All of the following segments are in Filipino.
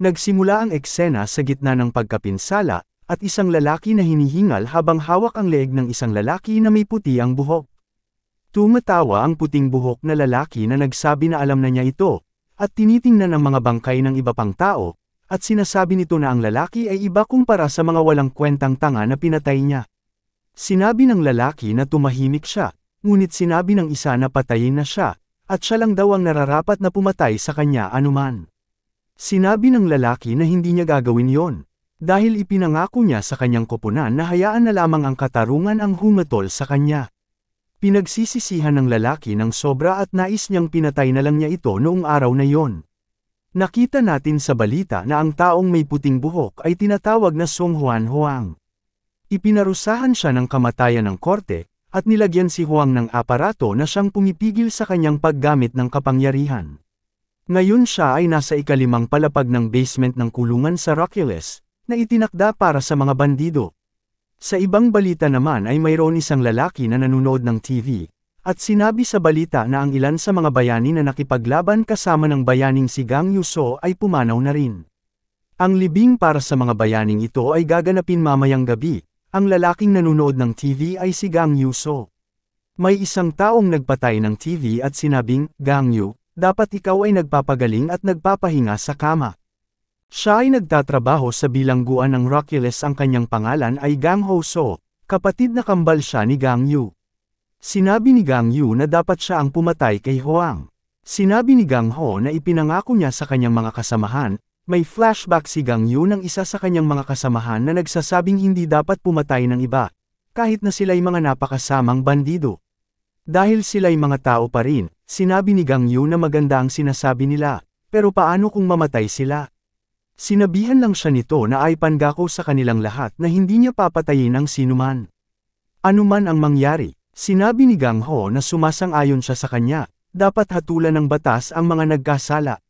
Nagsimula ang eksena sa gitna ng pagkapinsala, at isang lalaki na hinihingal habang hawak ang leeg ng isang lalaki na may puti ang buhok. Tumatawa ang puting buhok na lalaki na nagsabi na alam na niya ito, at tinitingnan ang mga bangkay ng iba pang tao, at sinasabi nito na ang lalaki ay iba kumpara sa mga walang kwentang tanga na pinatay niya. Sinabi ng lalaki na tumahimik siya, ngunit sinabi ng isa na patayin na siya, at siya lang daw ang nararapat na pumatay sa kanya anuman. Sinabi ng lalaki na hindi niya gagawin yon, dahil ipinangako niya sa kanyang koponan na hayaan na lamang ang katarungan ang humatol sa kanya. Pinagsisisihan ng lalaki ng sobra at nais niyang pinatay na lang niya ito noong araw na yon. Nakita natin sa balita na ang taong may puting buhok ay tinatawag na Song Juan Huang. Ipinarusahan siya ng kamatayan ng korte, at nilagyan si Huang ng aparato na siyang pumipigil sa kanyang paggamit ng kapangyarihan. Ngayon siya ay nasa ikalimang palapag ng basement ng kulungan sa Roculus, na itinakda para sa mga bandido. Sa ibang balita naman ay mayroon isang lalaki na nanonood ng TV, at sinabi sa balita na ang ilan sa mga bayani na nakipaglaban kasama ng bayaning si Gang Yuso ay pumanaw na rin. Ang libing para sa mga bayaning ito ay gaganapin mamayang gabi. Ang lalaking nanonood ng TV ay si Gang Yuso. May isang taong nagpatay ng TV at sinabing, "Gang Yu, dapat ikaw ay nagpapagaling at nagpapahinga sa kama." Siya ay nagtatrabaho sa bilangguan ng Roculus. Ang kanyang pangalan ay Gang Ho-so, kapatid na kambal siya ni Gang Yu. Sinabi ni Gang Yu na dapat siya ang pumatay kay Huang. Sinabi ni Gang Ho na ipinangako niya sa kanyang mga kasamahan. May flashback si Gang Yu ng isa sa kanyang mga kasamahan na nagsasabing hindi dapat pumatay ng iba, kahit na sila'y mga napakasamang bandido. Dahil sila'y mga tao pa rin, sinabi ni Gang Yu na maganda ang sinasabi nila, pero paano kung mamatay sila? Sinabihan lang siya nito na ay pangako sa kanilang lahat na hindi niya papatayin ang sinuman. Anuman ang mangyari, sinabi ni Gang Ho na sumasang-ayon siya sa kanya, dapat hatulan ng batas ang mga nagkasala.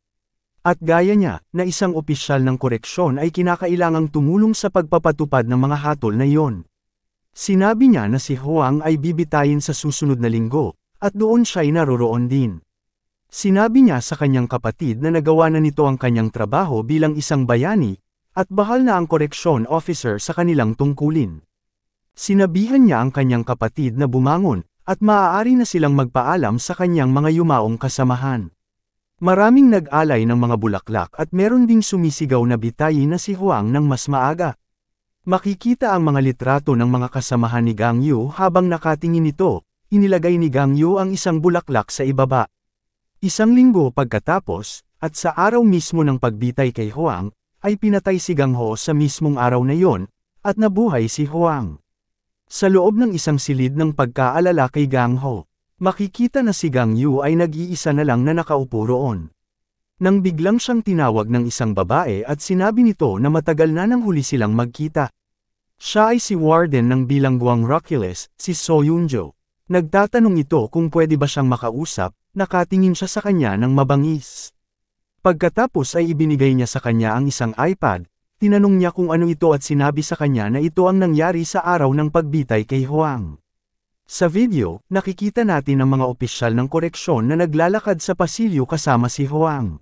At gaya niya, na isang opisyal ng koreksyon ay kinakailangang tumulong sa pagpapatupad ng mga hatol na iyon. Sinabi niya na si Huang ay bibitayin sa susunod na linggo, at doon siya'y naroroon din. Sinabi niya sa kanyang kapatid na nagawa na nito ang kanyang trabaho bilang isang bayani, at bahal na ang koreksyon officer sa kanilang tungkulin. Sinabihan niya ang kanyang kapatid na bumangon, at maaari na silang magpaalam sa kanyang mga yumaong kasamahan. Maraming nag-alay ng mga bulaklak at meron ding sumisigaw na bitayin na si Huang ng mas maaga. Makikita ang mga litrato ng mga kasamahan ni Gang Yu habang nakatingin ito, inilagay ni Gang Yu ang isang bulaklak sa ibaba. Isang linggo pagkatapos, at sa araw mismo ng pagbitay kay Huang, ay pinatay si Gang Ho sa mismong araw na yon, at nabuhay si Huang. Sa loob ng isang silid ng pagkaalala kay Gang Ho, makikita na si Gang Yu ay nag-iisa na lang na nakaupo roon. Nang biglang siyang tinawag ng isang babae at sinabi nito na matagal na nang huli silang magkita. Siya ay si Warden ng bilangguang Roculus, si So Yunjo. Nagtatanong ito kung pwede ba siyang makausap, nakatingin siya sa kanya ng mabangis. Pagkatapos ay ibinigay niya sa kanya ang isang iPad, tinanong niya kung ano ito at sinabi sa kanya na ito ang nangyari sa araw ng pagbitay kay Huang. Sa video, nakikita natin ang mga opisyal ng koreksyon na naglalakad sa pasilyo kasama si Huang.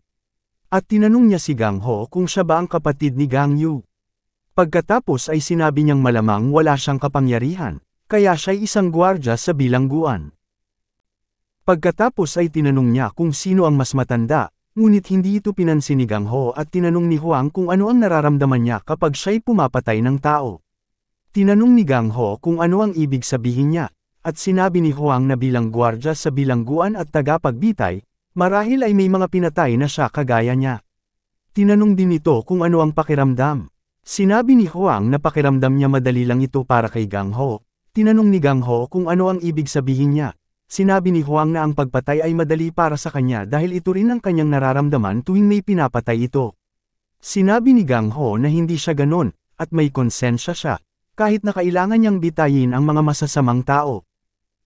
At tinanong niya si Gang Ho kung siya ba ang kapatid ni Gang Yu. Pagkatapos ay sinabi niyang malamang wala siyang kapangyarihan, kaya siya'y isang gwardya sa bilangguan. Pagkatapos ay tinanong niya kung sino ang mas matanda, ngunit hindi ito pinansin ni Gang Ho at tinanong ni Huang kung ano ang nararamdaman niya kapag siya'y pumapatay ng tao. Tinanong ni Gang Ho kung ano ang ibig sabihin niya, at sinabi ni Huang na bilang gwardya sa bilangguan at tagapagbitay, marahil ay may mga pinatay na siya kagaya niya. Tinanong din ito kung ano ang pakiramdam. Sinabi ni Huang na pakiramdam niya madali lang ito para kay Gang Ho. Tinanong ni Gang Ho kung ano ang ibig sabihin niya. Sinabi ni Huang na ang pagpatay ay madali para sa kanya dahil ito rin ang kanyang nararamdaman tuwing may pinapatay ito. Sinabi ni Gang Ho na hindi siya ganon, at may konsensya siya, kahit na kailangan niyang bitayin ang mga masasamang tao.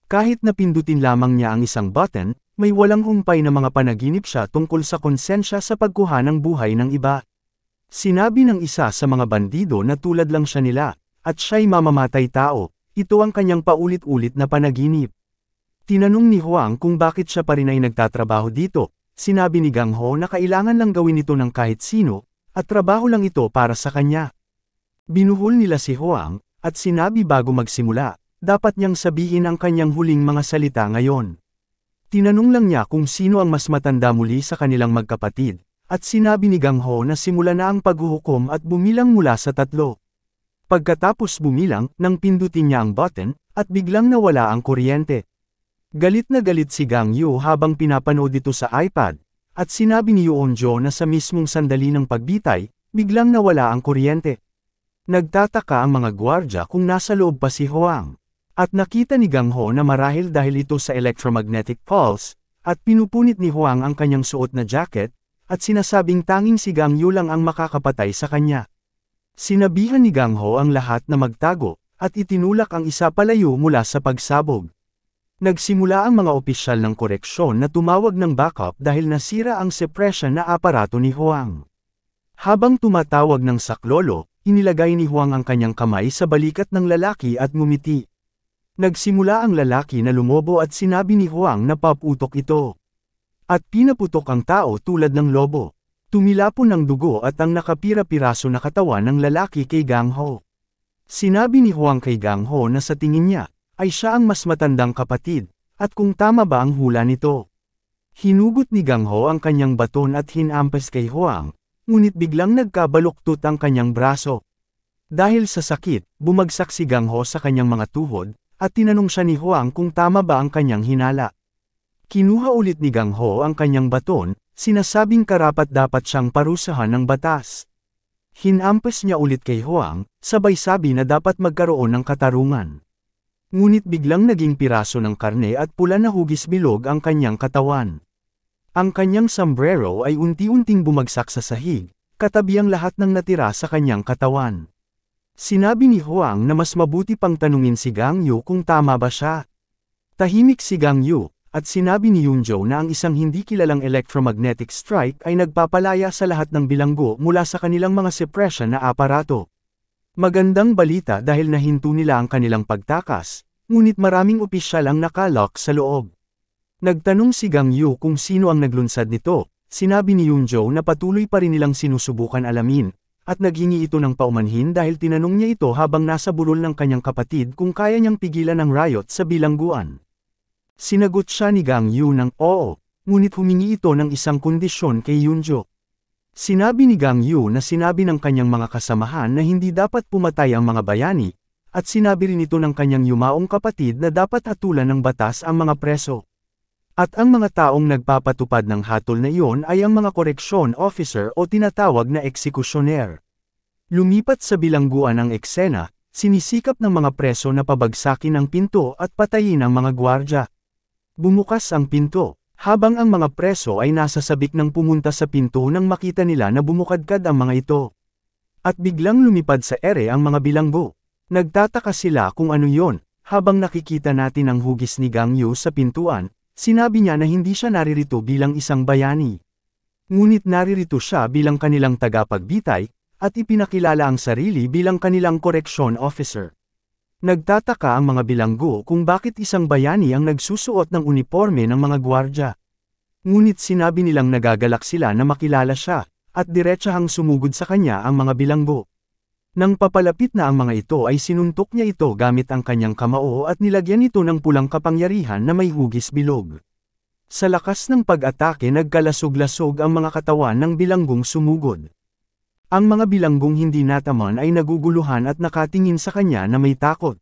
Kahit na pindutin lamang niya ang isang button, may walang humpay na mga panaginip siya tungkol sa konsensya sa pagkuha ng buhay ng iba. Sinabi ng isa sa mga bandido na tulad lang siya nila, at siya'y mamamatay tao, ito ang kanyang paulit-ulit na panaginip. Tinanong ni Huang kung bakit siya pa rin ay nagtatrabaho dito, sinabi ni Gang Ho na kailangan lang gawin ito ng kahit sino, at trabaho lang ito para sa kanya. Binuhol nila si Huang, at sinabi bago magsimula, dapat niyang sabihin ang kanyang huling mga salita ngayon. Tinanong lang niya kung sino ang mas matanda muli sa kanilang magkapatid, at sinabi ni Gang Ho na simula na ang paghuhukom at bumilang mula sa 3. Pagkatapos bumilang, nang pindutin niya ang button, at biglang nawala ang kuryente. Galit na galit si Gang Yu habang pinapanood ito sa iPad, at sinabi ni Yuonjo na sa mismong sandali ng pagbitay, biglang nawala ang kuryente. Nagtataka ang mga gwardya kung nasa loob pa si Huang. At nakita ni Gang Ho na marahil dahil ito sa electromagnetic pulse, at pinupunit ni Huang ang kanyang suot na jacket, at sinasabing tanging si Gang Yu lang ang makakapatay sa kanya. Sinabihan ni Gang Ho ang lahat na magtago, at itinulak ang isa palayo mula sa pagsabog. Nagsimula ang mga opisyal ng koreksyon na tumawag ng backup dahil nasira ang suppression na aparato ni Huang. Habang tumatawag ng saklolo, inilagay ni Huang ang kanyang kamay sa balikat ng lalaki at ngumiti. Nagsimula ang lalaki na lumobo at sinabi ni Huang na paputok ito. At pinaputok ang tao tulad ng lobo. Tumilapon ang dugo at ang nakapira-piraso na katawan ng lalaki kay Gang Ho. Sinabi ni Huang kay Gang Ho na sa tingin niya, ay siya ang mas matandang kapatid, at kung tama ba ang hula nito. Hinugot ni Gang Ho ang kanyang baton at hinampas kay Huang, ngunit biglang nagkabaluktot ang kanyang braso. Dahil sa sakit, bumagsak si Gang Ho sa kanyang mga tuhod, at tinanong siya ni Huang kung tama ba ang kanyang hinala. Kinuha ulit ni Gang Ho ang kanyang baton, sinasabing karapat-dapat siyang parusahan ng batas. Hinampas niya ulit kay Huang, sabay sabi na dapat magkaroon ng katarungan. Ngunit biglang naging piraso ng karne at pula na hugis bilog ang kanyang katawan. Ang kanyang sombrero ay unti-unting bumagsak sa sahig, katabi ang lahat ng natira sa kanyang katawan. Sinabi ni Huang na mas mabuti pang tanungin si Gang Yu kung tama ba siya. Tahimik si Gang Yu, at sinabi ni Yunjo na ang isang hindi kilalang electromagnetic strike ay nagpapalaya sa lahat ng bilanggo mula sa kanilang mga suppression na aparato. Magandang balita dahil nahinto nila ang kanilang pagtakas, ngunit maraming opisyal ang nakalock sa loob. Nagtanong si Gang Yu kung sino ang naglunsad nito, sinabi ni Yunjo na patuloy pa rin nilang sinusubukan alamin, at naghingi ito ng paumanhin dahil tinanong niya ito habang nasa burol ng kanyang kapatid kung kaya niyang pigilan ang riot sa bilangguan. Sinagot siya ni Gang Yu ng oo, ngunit humingi ito ng isang kondisyon kay Yunjo. Sinabi ni Gang Yu na sinabi ng kanyang mga kasamahan na hindi dapat pumatay ang mga bayani, at sinabi rin ito ng kanyang yumaong kapatid na dapat hatulan ng batas ang mga preso. At ang mga taong nagpapatupad ng hatol na iyon ay ang mga koreksyon officer o tinatawag na eksekusyoner. Lumipat sa bilangguan ang eksena, sinisikap ng mga preso na pabagsakin ang pinto at patayin ang mga gwardya. Bumukas ang pinto. Habang ang mga preso ay nasa sabik ng pumunta sa pinto nang makita nila na bumukadkad ang mga ito. At biglang lumipad sa ere ang mga bilanggo. Nagtataka sila kung ano yon, habang nakikita natin ang hugis ni Gang Yu sa pintuan, sinabi niya na hindi siya naririto bilang isang bayani. Ngunit naririto siya bilang kanilang tagapagbitay, at ipinakilala ang sarili bilang kanilang correction officer. Nagtataka ang mga bilanggo kung bakit isang bayani ang nagsusuot ng uniforme ng mga gwardya. Ngunit sinabi nilang nagagalak sila na makilala siya, at diretsahang sumugod sa kanya ang mga bilanggo. Nang papalapit na ang mga ito ay sinuntok niya ito gamit ang kanyang kamao at nilagyan ito ng pulang kapangyarihan na may hugis bilog. Sa lakas ng pag-atake nagkalasog-lasog ang mga katawan ng bilanggong sumugod. Ang mga bilanggong hindi nataman ay naguguluhan at nakatingin sa kanya na may takot.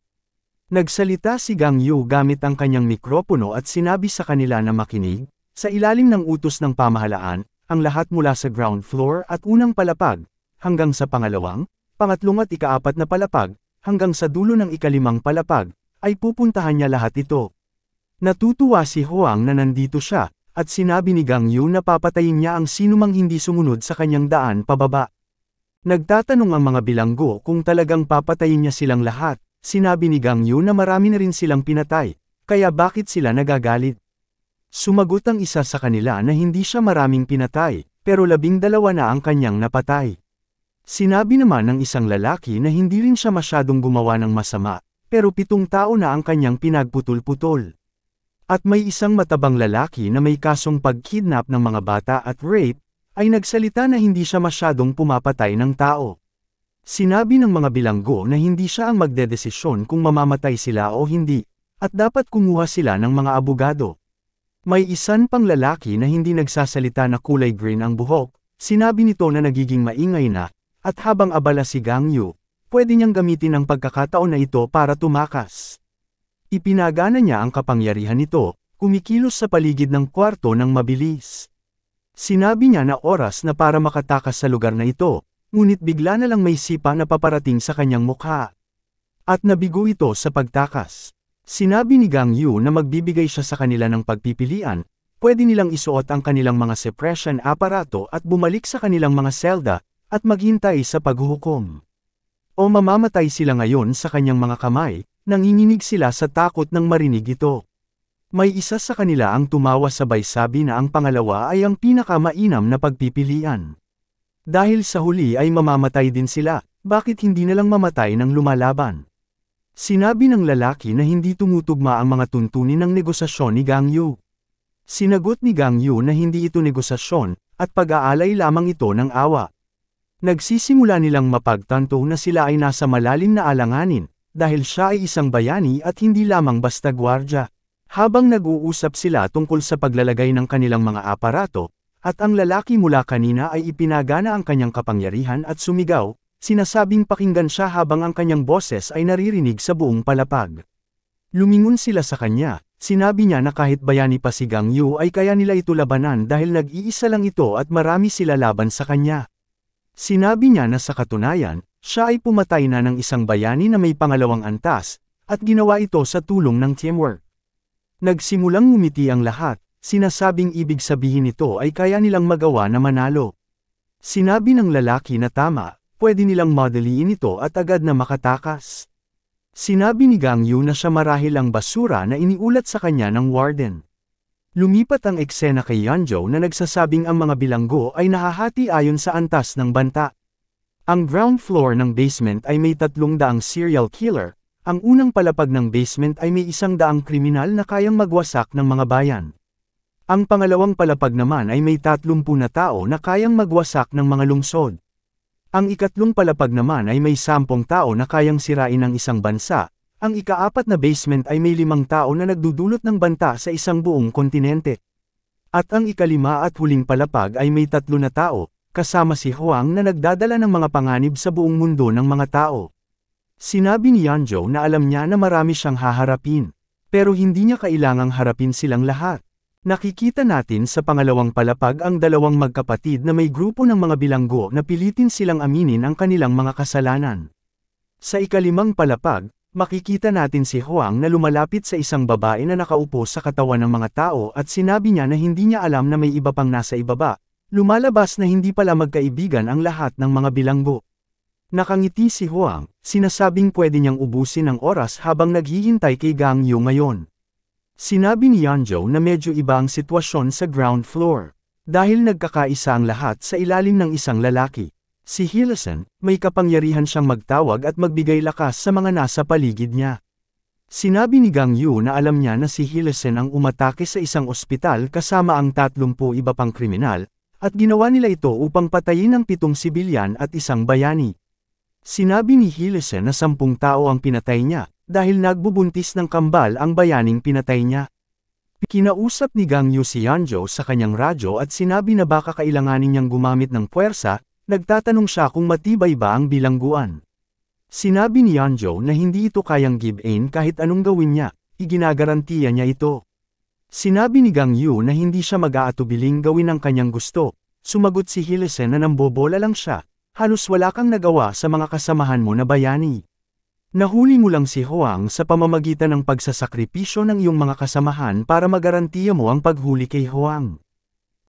Nagsalita si Gang Yu gamit ang kanyang mikropono at sinabi sa kanila na makinig, sa ilalim ng utos ng pamahalaan, ang lahat mula sa ground floor at unang palapag, hanggang sa pangalawang, pangatlong at ikaapat na palapag, hanggang sa dulo ng ikalimang palapag, ay pupuntahan niya lahat ito. Natutuwa si Huang na nandito siya, at sinabi ni Gang Yu na papatayin niya ang sinumang hindi sumunod sa kanyang daan pababa. Nagtatanong ang mga bilanggo kung talagang papatayin niya silang lahat, sinabi ni Gang Yu na marami na rin silang pinatay, kaya bakit sila nagagalit? Sumagot ang isa sa kanila na hindi siya maraming pinatay, pero 12 na ang kanyang napatay. Sinabi naman ng isang lalaki na hindi rin siya masyadong gumawa ng masama, pero 7 tao na ang kanyang pinagputol-putol. At may isang matabang lalaki na may kasong pagkidnap ng mga bata at rape, ay nagsalita na hindi siya masyadong pumapatay ng tao. Sinabi ng mga bilanggo na hindi siya ang magdedesisyon kung mamamatay sila o hindi, at dapat kumuha sila ng mga abogado. May isan pang lalaki na hindi nagsasalita na kulay green ang buhok, sinabi nito na nagiging maingay na, at habang abala si Gang Yu, pwede niyang gamitin ang pagkakataon na ito para tumakas. Ipinagana niya ang kapangyarihan nito, kumikilos sa paligid ng kwarto ng mabilis. Sinabi niya na oras na para makatakas sa lugar na ito, ngunit bigla na lang may sipa na paparating sa kanyang mukha. At nabigo ito sa pagtakas. Sinabi ni Gang Yu na magbibigay siya sa kanila ng pagpipilian, pwede nilang isuot ang kanilang mga suppression aparato at bumalik sa kanilang mga selda, at maghintay sa paghuhukom. O mamamatay sila ngayon sa kanyang mga kamay, nanginginig sila sa takot nang marinig ito. May isa sa kanila ang tumawa sabay sabi na ang pangalawa ay ang pinakamainam na pagpipilian. Dahil sa huli ay mamamatay din sila, bakit hindi nalang mamatay ng lumalaban? Sinabi ng lalaki na hindi tumutugma ang mga tuntunin ng negosasyon ni Gang Yu. Sinagot ni Gang Yu na hindi ito negosasyon, at pag-aalay lamang ito ng awa. Nagsisimula nilang mapagtanto na sila ay nasa malalim na alanganin, dahil siya ay isang bayani at hindi lamang basta gwardya. Habang nag-uusap sila tungkol sa paglalagay ng kanilang mga aparato, at ang lalaki mula kanina ay ipinagana ang kanyang kapangyarihan at sumigaw, sinasabing pakinggan siya habang ang kanyang boses ay naririnig sa buong palapag. Lumingon sila sa kanya, sinabi niya na kahit bayani pa si Gang Yu ay kaya nila ito labanan dahil nag-iisa lang ito at marami sila laban sa kanya. Sinabi niya na sa katunayan, siya ay pumatay na ng isang bayani na may pangalawang antas, at ginawa ito sa tulong ng teamwork. Nagsimulang ngumiti ang lahat, sinasabing ibig sabihin nito ay kaya nilang magawa na manalo. Sinabi ng lalaki na tama, pwede nilang madaliin ito at agad na makatakas. Sinabi ni Gang Yu na siya marahil ang basura na iniulat sa kanya ng warden. Lumipat ang eksena kay Yanzhou na nagsasabing ang mga bilanggo ay nahahati ayon sa antas ng banta. Ang ground floor ng basement ay may 300 serial killer, ang unang palapag ng basement ay may 100 kriminal na kayang magwasak ng mga bayan. Ang pangalawang palapag naman ay may 30 na tao na kayang magwasak ng mga lungsod. Ang ikatlong palapag naman ay may 10 tao na kayang sirain ang isang bansa. Ang ika-4 na basement ay may 5 tao na nagdudulot ng banta sa isang buong kontinente. At ang ika-5 at huling palapag ay may 3 na tao, kasama si Huang na nagdadala ng mga panganib sa buong mundo ng mga tao. Sinabi ni Yanzhou na alam niya na marami siyang haharapin, pero hindi niya kailangang harapin silang lahat. Nakikita natin sa pangalawang palapag ang dalawang magkapatid na may grupo ng mga bilanggo na pilitin silang aminin ang kanilang mga kasalanan. Sa ika-5 palapag, makikita natin si Huang na lumalapit sa isang babae na nakaupo sa katawan ng mga tao at sinabi niya na hindi niya alam na may iba pang nasa ibaba. Lumalabas na hindi pala magkaibigan ang lahat ng mga bilanggo. Nakangiti si Huang, sinasabing pwede niyang ubusin ang oras habang naghihintay kay Gang Yu ngayon. Sinabi ni Yanzhou na medyo iba ang sitwasyon sa ground floor. Dahil nagkakaisa ang lahat sa ilalim ng isang lalaki. Si Hilson, may kapangyarihan siyang magtawag at magbigay lakas sa mga nasa paligid niya. Sinabi ni Gang Yu na alam niya na si Hilson ang umatake sa isang ospital kasama ang 30 iba pang kriminal, at ginawa nila ito upang patayin ang 7 sibilyan at isang bayani. Sinabi ni Hilson na 10 tao ang pinatay niya, dahil nagbubuntis ng kambal ang bayaning pinatay niya. Kinausap ni Gang Yu si Yanzhou sa kanyang radyo at sinabi na baka kailanganin niyang gumamit ng puwersa, nagtatanong siya kung matibay ba ang bilangguan. Sinabi ni Yanzhou na hindi ito kayang give-in kahit anong gawin niya, iginagarantiya niya ito. Sinabi ni Gang Yu na hindi siya mag-aatubiling gawin ang kanyang gusto, sumagot si Hilson na nambobola lang siya, halos wala kang nagawa sa mga kasamahan mo na bayani. Nahuli mo lang si Huang sa pamamagitan ng pagsasakripisyo ng iyong mga kasamahan para magarantiya mo ang paghuli kay Huang.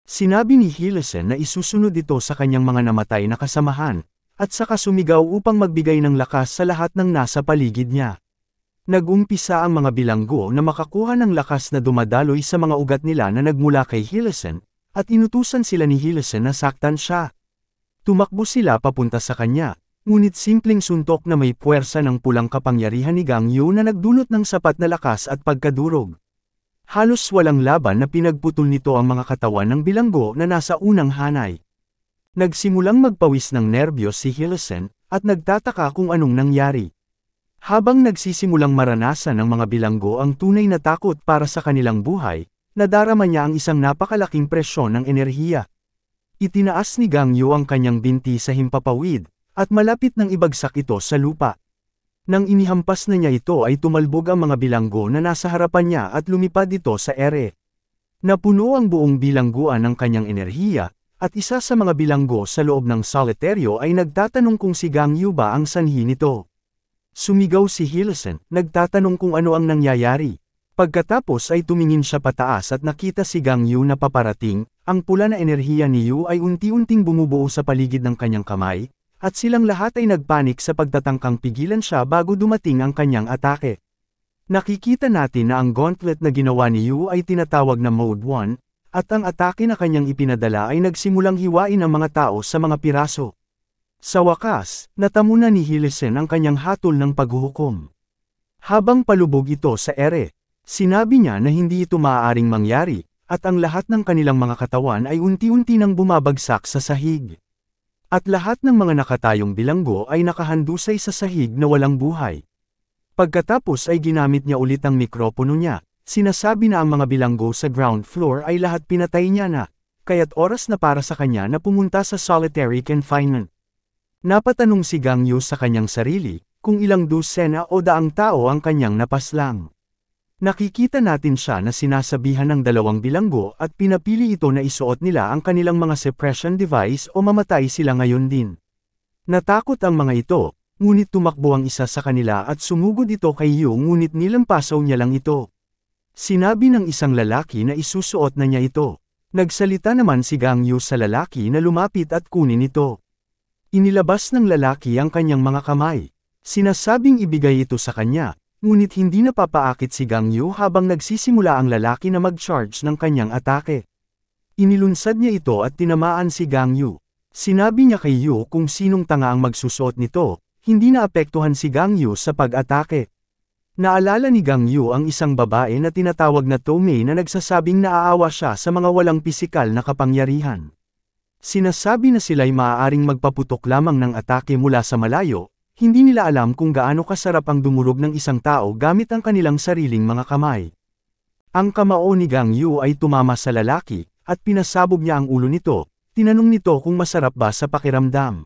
Sinabi ni Hilson na isusunod ito sa kanyang mga namatay na kasamahan, at saka sumigaw upang magbigay ng lakas sa lahat ng nasa paligid niya. Nag-umpisa ang mga bilanggo na makakuha ng lakas na dumadaloy sa mga ugat nila na nagmula kay Hilson, at inutusan sila ni Hilson na saktan siya. Tumakbo sila papunta sa kanya. Ngunit simpleng suntok na may puwersa ng pulang kapangyarihan ni Gang Yu na nagdulot ng sapat na lakas at pagkadurog. Halos walang laban na pinagputol nito ang mga katawan ng bilanggo na nasa unang hanay. Nagsimulang magpawis ng nerbiyos si Hillison, at nagtataka kung anong nangyari. Habang nagsisimulang maranasan ng mga bilanggo ang tunay na takot para sa kanilang buhay, nadarama niya ang isang napakalaking presyon ng enerhiya. Itinaas ni Gang Yu ang kanyang binti sa himpapawid, at malapit nang ibagsak ito sa lupa. Nang inihampas na niya ito ay tumalbog ang mga bilanggo na nasa harapan niya at lumipad ito sa ere. Napuno ang buong bilangguan ng kanyang enerhiya, at isa sa mga bilanggo sa loob ng soliteryo ay nagtatanong kung si Gang Yu ba ang sanhi nito. Sumigaw si Hillison, nagtatanong kung ano ang nangyayari. Pagkatapos ay tumingin siya pataas at nakita si Gang Yu na paparating, ang pula na enerhiya ni Yu ay unti-unting bumubuo sa paligid ng kanyang kamay, at silang lahat ay nagpanik sa pagtatangkang pigilan siya bago dumating ang kanyang atake. Nakikita natin na ang gauntlet na ginawa ni Yu ay tinatawag na Mode 1, at ang atake na kanyang ipinadala ay nagsimulang hiwain ang mga tao sa mga piraso. Sa wakas, natamo na ni Hillison ang kanyang hatol ng paghuhukom. Habang palubog ito sa ere, sinabi niya na hindi ito maaaring mangyari, at ang lahat ng kanilang mga katawan ay unti-unti nang bumabagsak sa sahig. At lahat ng mga nakatayong bilanggo ay nakahandusay sa sahig na walang buhay. Pagkatapos ay ginamit niya ulit ang mikropono niya. Sinasabi na ang mga bilanggo sa ground floor ay lahat pinatay niya na, kaya't oras na para sa kanya na pumunta sa solitary confinement. Napatanong si Gang Yu sa kanyang sarili, kung ilang dosena o daang tao ang kanyang napaslang. Nakikita natin siya na sinasabihan ng dalawang bilanggo at pinapili ito na isuot nila ang kanilang mga suppression device o mamatay sila ngayon din. Natakot ang mga ito, ngunit tumakbo ang isa sa kanila at sumugod ito kay Yu ngunit nilampasaw niya lang ito. Sinabi ng isang lalaki na isusuot na niya ito. Nagsalita naman si Gang Yu sa lalaki na lumapit at kunin ito. Inilabas ng lalaki ang kanyang mga kamay. Sinasabing ibigay ito sa kanya, ngunit hindi napapaakit si Gang Yu habang nagsisimula ang lalaki na mag-charge ng kanyang atake. Inilunsad niya ito at tinamaan si Gang Yu. Sinabi niya kay Yu kung sinong tanga ang magsusuot nito, hindi naapektuhan si Gang Yu sa pag-atake. Naalala ni Gang Yu ang isang babae na tinatawag na Tomei na nagsasabing naaawa siya sa mga walang pisikal na kapangyarihan. Sinasabi na sila'y maaaring magpaputok lamang ng atake mula sa malayo, hindi nila alam kung gaano kasarap ang dumurog ng isang tao gamit ang kanilang sariling mga kamay. Ang kamao ni Gang Yu ay tumama sa lalaki, at pinasabog niya ang ulo nito, tinanong nito kung masarap ba sa pakiramdam.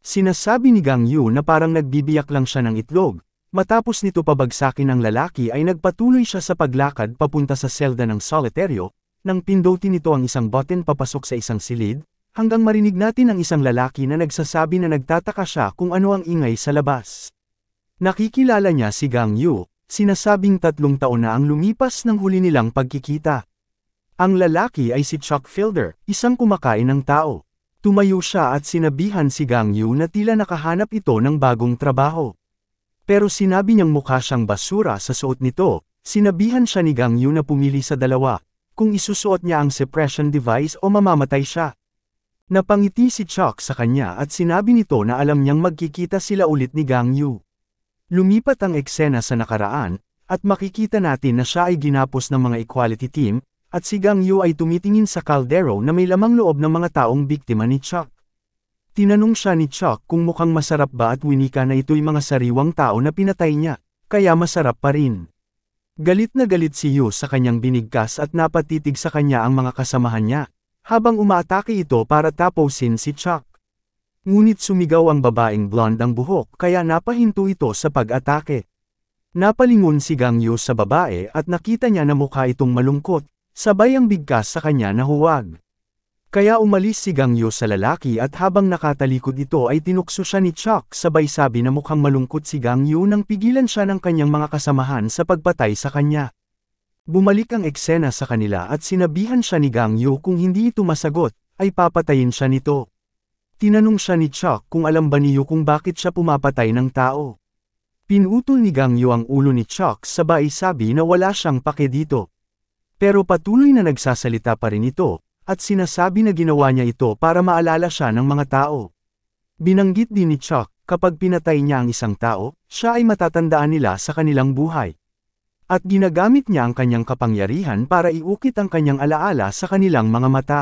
Sinasabi ni Gang Yu na parang nagbibiyak lang siya ng itlog. Matapos nito pabagsakin ng lalaki ay nagpatuloy siya sa paglakad papunta sa selda ng soliteryo, nang pindutin nito ang isang button papasok sa isang silid, hanggang marinig natin ang isang lalaki na nagsasabi na nagtataka siya kung ano ang ingay sa labas. Nakikilala niya si Gang Yu, sinasabing 3 taon na ang lumipas ng huli nilang pagkikita. Ang lalaki ay si Chuck Fielder, isang kumakain ng tao. Tumayo siya at sinabihan si Gang Yu na tila nakahanap ito ng bagong trabaho. Pero sinabi niyang mukha siyang basura sa suot nito, sinabihan siya ni Gang Yu na pumili sa dalawa, kung isusuot niya ang suppression device o mamamatay siya. Napangiti si Chuck sa kanya at sinabi nito na alam niyang magkikita sila ulit ni Gang Yu. Lumipat ang eksena sa nakaraan, at makikita natin na siya ay ginapos ng mga equality team, at si Gang Yu ay tumitingin sa kaldero na may lamang loob ng mga taong biktima ni Chuck. Tinanong siya ni Chuck kung mukhang masarap ba at winika na ito'y mga sariwang tao na pinatay niya, kaya masarap pa rin. Galit na galit si Yu sa kanyang binigkas at napatitig sa kanya ang mga kasamahan niya, habang umaatake ito para tapusin si Chuck. Ngunit sumigaw ang babaeng blonde ang buhok kaya napahinto ito sa pag-atake. Napalingon si Gang Yu sa babae at nakita niya na mukha itong malungkot, sabay ang bigkas sa kanya na huwag. Kaya umalis si Gang Yu sa lalaki at habang nakatalikod ito ay tinukso siya ni Chuck sabay sabi na mukhang malungkot si Gang Yu nang pigilan siya ng kanyang mga kasamahan sa pagpatay sa kanya. Bumalik ang eksena sa kanila at sinabihan siya ni Gang Yu kung hindi ito masagot, ay papatayin siya nito. Tinanong siya ni Chuck kung alam ba ni Yu kung bakit siya pumapatay ng tao. Pinutol ni Gang Yu ang ulo ni Chuck sabay sabi na wala siyang pake dito. Pero patuloy na nagsasalita pa rin ito. At sinasabi na ginawa niya ito para maalala siya ng mga tao. Binanggit din ni Chuck, kapag pinatay niya ang isang tao, siya ay matatandaan nila sa kanilang buhay. At ginagamit niya ang kanyang kapangyarihan para iukit ang kanyang alaala sa kanilang mga mata.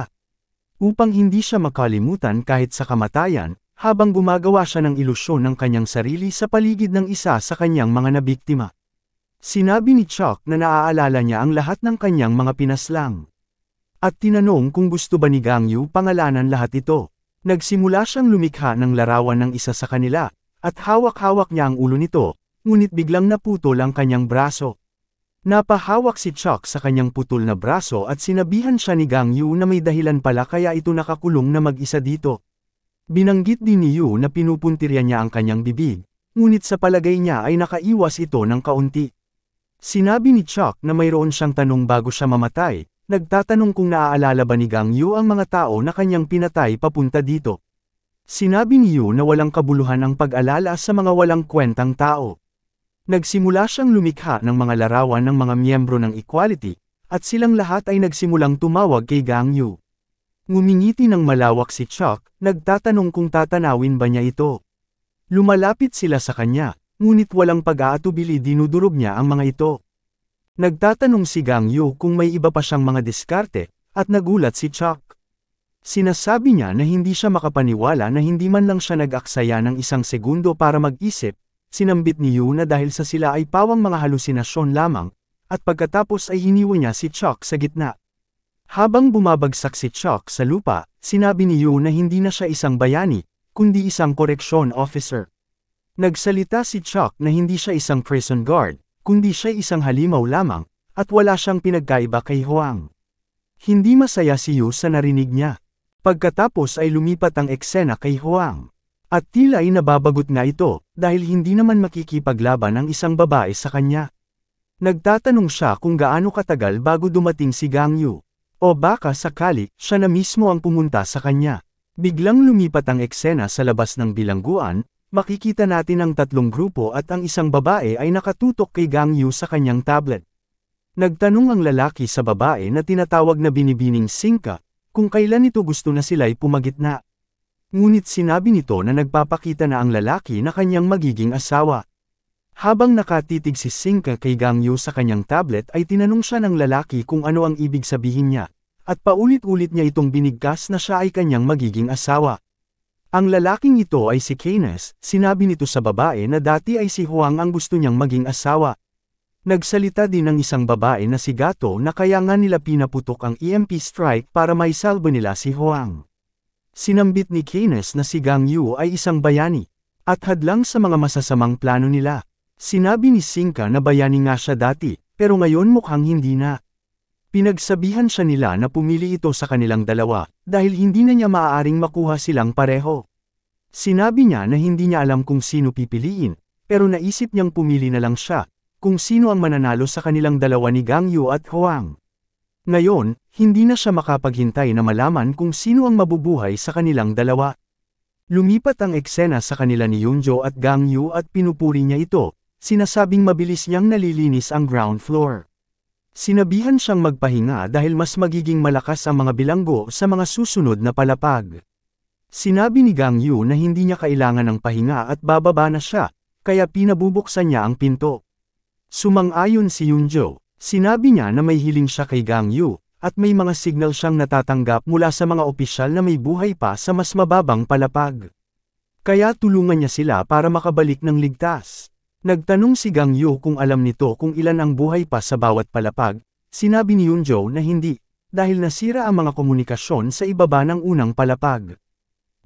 upang hindi siya makalimutan kahit sa kamatayan, habang gumagawa siya ng ilusyon ng kanyang sarili sa paligid ng isa sa kanyang mga nabiktima. Sinabi ni Chuck na naaalala niya ang lahat ng kanyang mga pinaslang. At tinanong kung gusto ba ni Gang Yu pangalanan lahat ito. Nagsimula siyang lumikha ng larawan ng isa sa kanila, at hawak-hawak niya ang ulo nito, ngunit biglang naputol ang kanyang braso. Napahawak si Chuck sa kanyang putol na braso at sinabihan siya ni Gang Yu na may dahilan pala kaya ito nakakulong na mag-isa dito. Binanggit din ni Yu na pinupuntirya niya ang kanyang bibig, ngunit sa palagay niya ay nakaiwas ito ng kaunti. Sinabi ni Chuck na mayroon siyang tanong bago siya mamatay, nagtatanong kung naaalala ba ni Gang Yu ang mga tao na kanyang pinatay papunta dito. Sinabi ni Yu na walang kabuluhan ang pag-alala sa mga walang kwentang tao. Nagsimula siyang lumikha ng mga larawan ng mga miyembro ng Equality, at silang lahat ay nagsimulang tumawag kay Gang Yu. Ngumingiti ng malawak si Chuck, nagtatanong kung tatanawin ba niya ito. Lumalapit sila sa kanya, ngunit walang pag-aatubili dinudurog niya ang mga ito. Nagtatanong si Gang Yu kung may iba pa siyang mga diskarte, at nagulat si Chuck. Sinasabi niya na hindi siya makapaniwala na hindi man lang siya nag-aksaya ng isang segundo para mag-isip, sinambit ni Yu na dahil sa sila ay pawang mga halusinasyon lamang, at pagkatapos ay hiniwa niya si Chuck sa gitna. Habang bumabagsak si Chuck sa lupa, sinabi ni Yu na hindi na siya isang bayani, kundi isang correction officer. Nagsalita si Chuck na hindi siya isang prison guard, kundi siya isang halimaw lamang, at wala siyang pinagkaiba kay Huang. Hindi masaya si Yu sa narinig niya. Pagkatapos ay lumipat ang eksena kay Huang. At tila ay nababagot nga ito, dahil hindi naman makikipaglaban ang isang babae sa kanya. Nagtatanong siya kung gaano katagal bago dumating si Gang Yu. O baka sakali, siya na mismo ang pumunta sa kanya. Biglang lumipat ang eksena sa labas ng bilangguan, makikita natin ang tatlong grupo at ang isang babae ay nakatutok kay Gang Yu sa kanyang tablet. Nagtanong ang lalaki sa babae na tinatawag na binibining Singka, kung kailan ito gusto na sila'y pumagitna. Ngunit sinabi nito na nagpapakita na ang lalaki na kanyang magiging asawa. Habang nakatitig si Singka kay Gang Yu sa kanyang tablet ay tinanong siya ng lalaki kung ano ang ibig sabihin niya, at paulit-ulit niya itong binigkas na siya ay kanyang magiging asawa. Ang lalaking ito ay si Keynes, sinabi nito sa babae na dati ay si Huang ang gusto niyang maging asawa. Nagsalita din ng isang babae na si Gato na kaya nga nila pinaputok ang EMP strike para maisalba nila si Huang. Sinambit ni Keynes na si Gang Yu ay isang bayani, at hadlang sa mga masasamang plano nila. Sinabi ni Singka na bayani nga siya dati, pero ngayon mukhang hindi na. Pinagsabihan siya nila na pumili ito sa kanilang dalawa, dahil hindi na niya maaaring makuha silang pareho. Sinabi niya na hindi niya alam kung sino pipiliin, pero naisip niyang pumili na lang siya, kung sino ang mananalo sa kanilang dalawa ni Gang Yu at Huang. Ngayon, hindi na siya makapaghintay na malaman kung sino ang mabubuhay sa kanilang dalawa. Lumipat ang eksena sa kanila ni Yunjo at Gang Yu at pinupuri niya ito, sinasabing mabilis niyang nalilinis ang ground floor. Sinabihan siyang magpahinga dahil mas magiging malakas ang mga bilanggo sa mga susunod na palapag. Sinabi ni Gang Yu na hindi niya kailangan ng pahinga at bababa na siya, kaya pinabubuksan niya ang pinto. Sumang-ayon si Yunjo, sinabi niya na may hiling siya kay Gang Yu, at may mga signal siyang natatanggap mula sa mga opisyal na may buhay pa sa mas mababang palapag. Kaya tulungan niya sila para makabalik ng ligtas. Nagtanong si Gang Yu kung alam nito kung ilan ang buhay pa sa bawat palapag, sinabi ni Yunjo na hindi, dahil nasira ang mga komunikasyon sa ibaba ng unang palapag.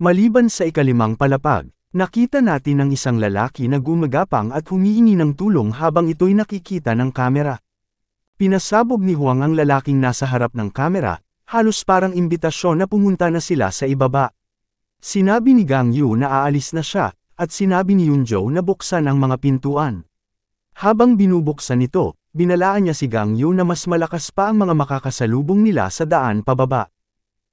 Maliban sa ikalimang palapag, nakita natin ang isang lalaki na gumagapang at humihingi ng tulong habang ito'y nakikita ng kamera. Pinasabog ni Huang ang lalaking nasa harap ng kamera, halos parang imbitasyon na pumunta na sila sa ibaba. Sinabi ni Gang Yu na aalis na siya, at sinabi ni Yunjo na buksan ang mga pintuan. Habang binubuksan ito, binalaan niya si Gang Yu na mas malakas pa ang mga makakasalubong nila sa daan pababa.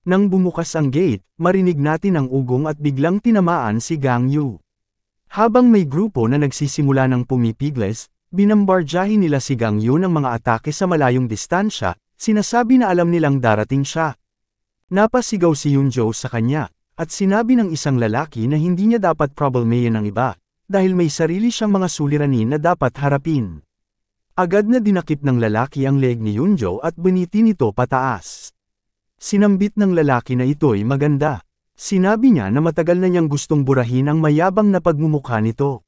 Nang bumukas ang gate, marinig natin ang ugong at biglang tinamaan si Gang Yu. Habang may grupo na nagsisimula ng pumipigles, binambardyahin nila si Gang Yu ng mga atake sa malayong distansya, sinasabi na alam nilang darating siya. Napasigaw si Yunjo sa kanya, at sinabi ng isang lalaki na hindi niya dapat problemahin ng iba, dahil may sarili siyang mga suliranin na dapat harapin. Agad na dinakip ng lalaki ang leg ni Yunjo at binitin ito pataas. Sinambit ng lalaki na ito'y maganda. Sinabi niya na matagal na niyang gustong burahin ang mayabang na pagmumukha nito.